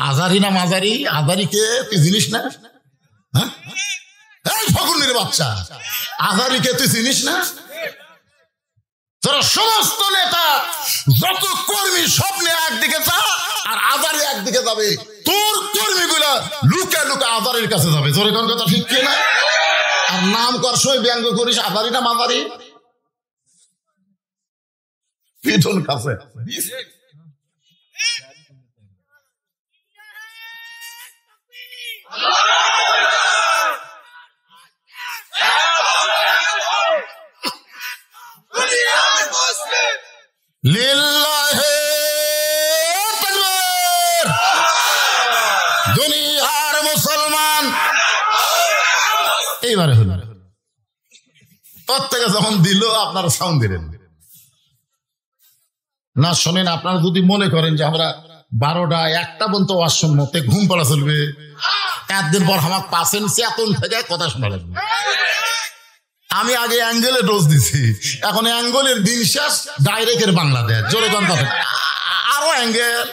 A: আজারি না মাজারি? আজারি কে তুই জিনিস না? ফকুন্নির বাচ্চা, আজারি কে তুই চিনিস না? তোরা সমস্ত নেতা, যত কর্মী, সব নিয়ে একদিকে যা, আর আজারি একদিকে যাবে। তোর কর্মীগুলা লুকে লুকে আজারির কাছে যাবে। তোর কোন কথা ঠিক কিনা? আর নাম কর সময় ব্যঙ্গ করিস, আজারি না মাজারি? পিছন কাছে লিল্লাহে তাকবীর। দুনিয়ার মুসলমান এইবারে হলো ওর থেকে যখন দিল আপনারা সাউন্ড দিলেন না। শোনেন, আপনারা যদি মনে করেন যে আমরা 12টা 1টা পর্যন্ত ওয়াজ শুনবো, তে ঘুম পড়া চলবে। একদিন পর আমার পাশেন চেতন থেকে কথা শোনা লাগবে। আমি আগে অ্যাঙ্গেলে ডোজ দিছি, এখন অ্যাঙ্গেলের দিন শেষ, ডাইরেক্টের বাংলাদেশ জোরে কথা, আরো অ্যাঙ্গেল।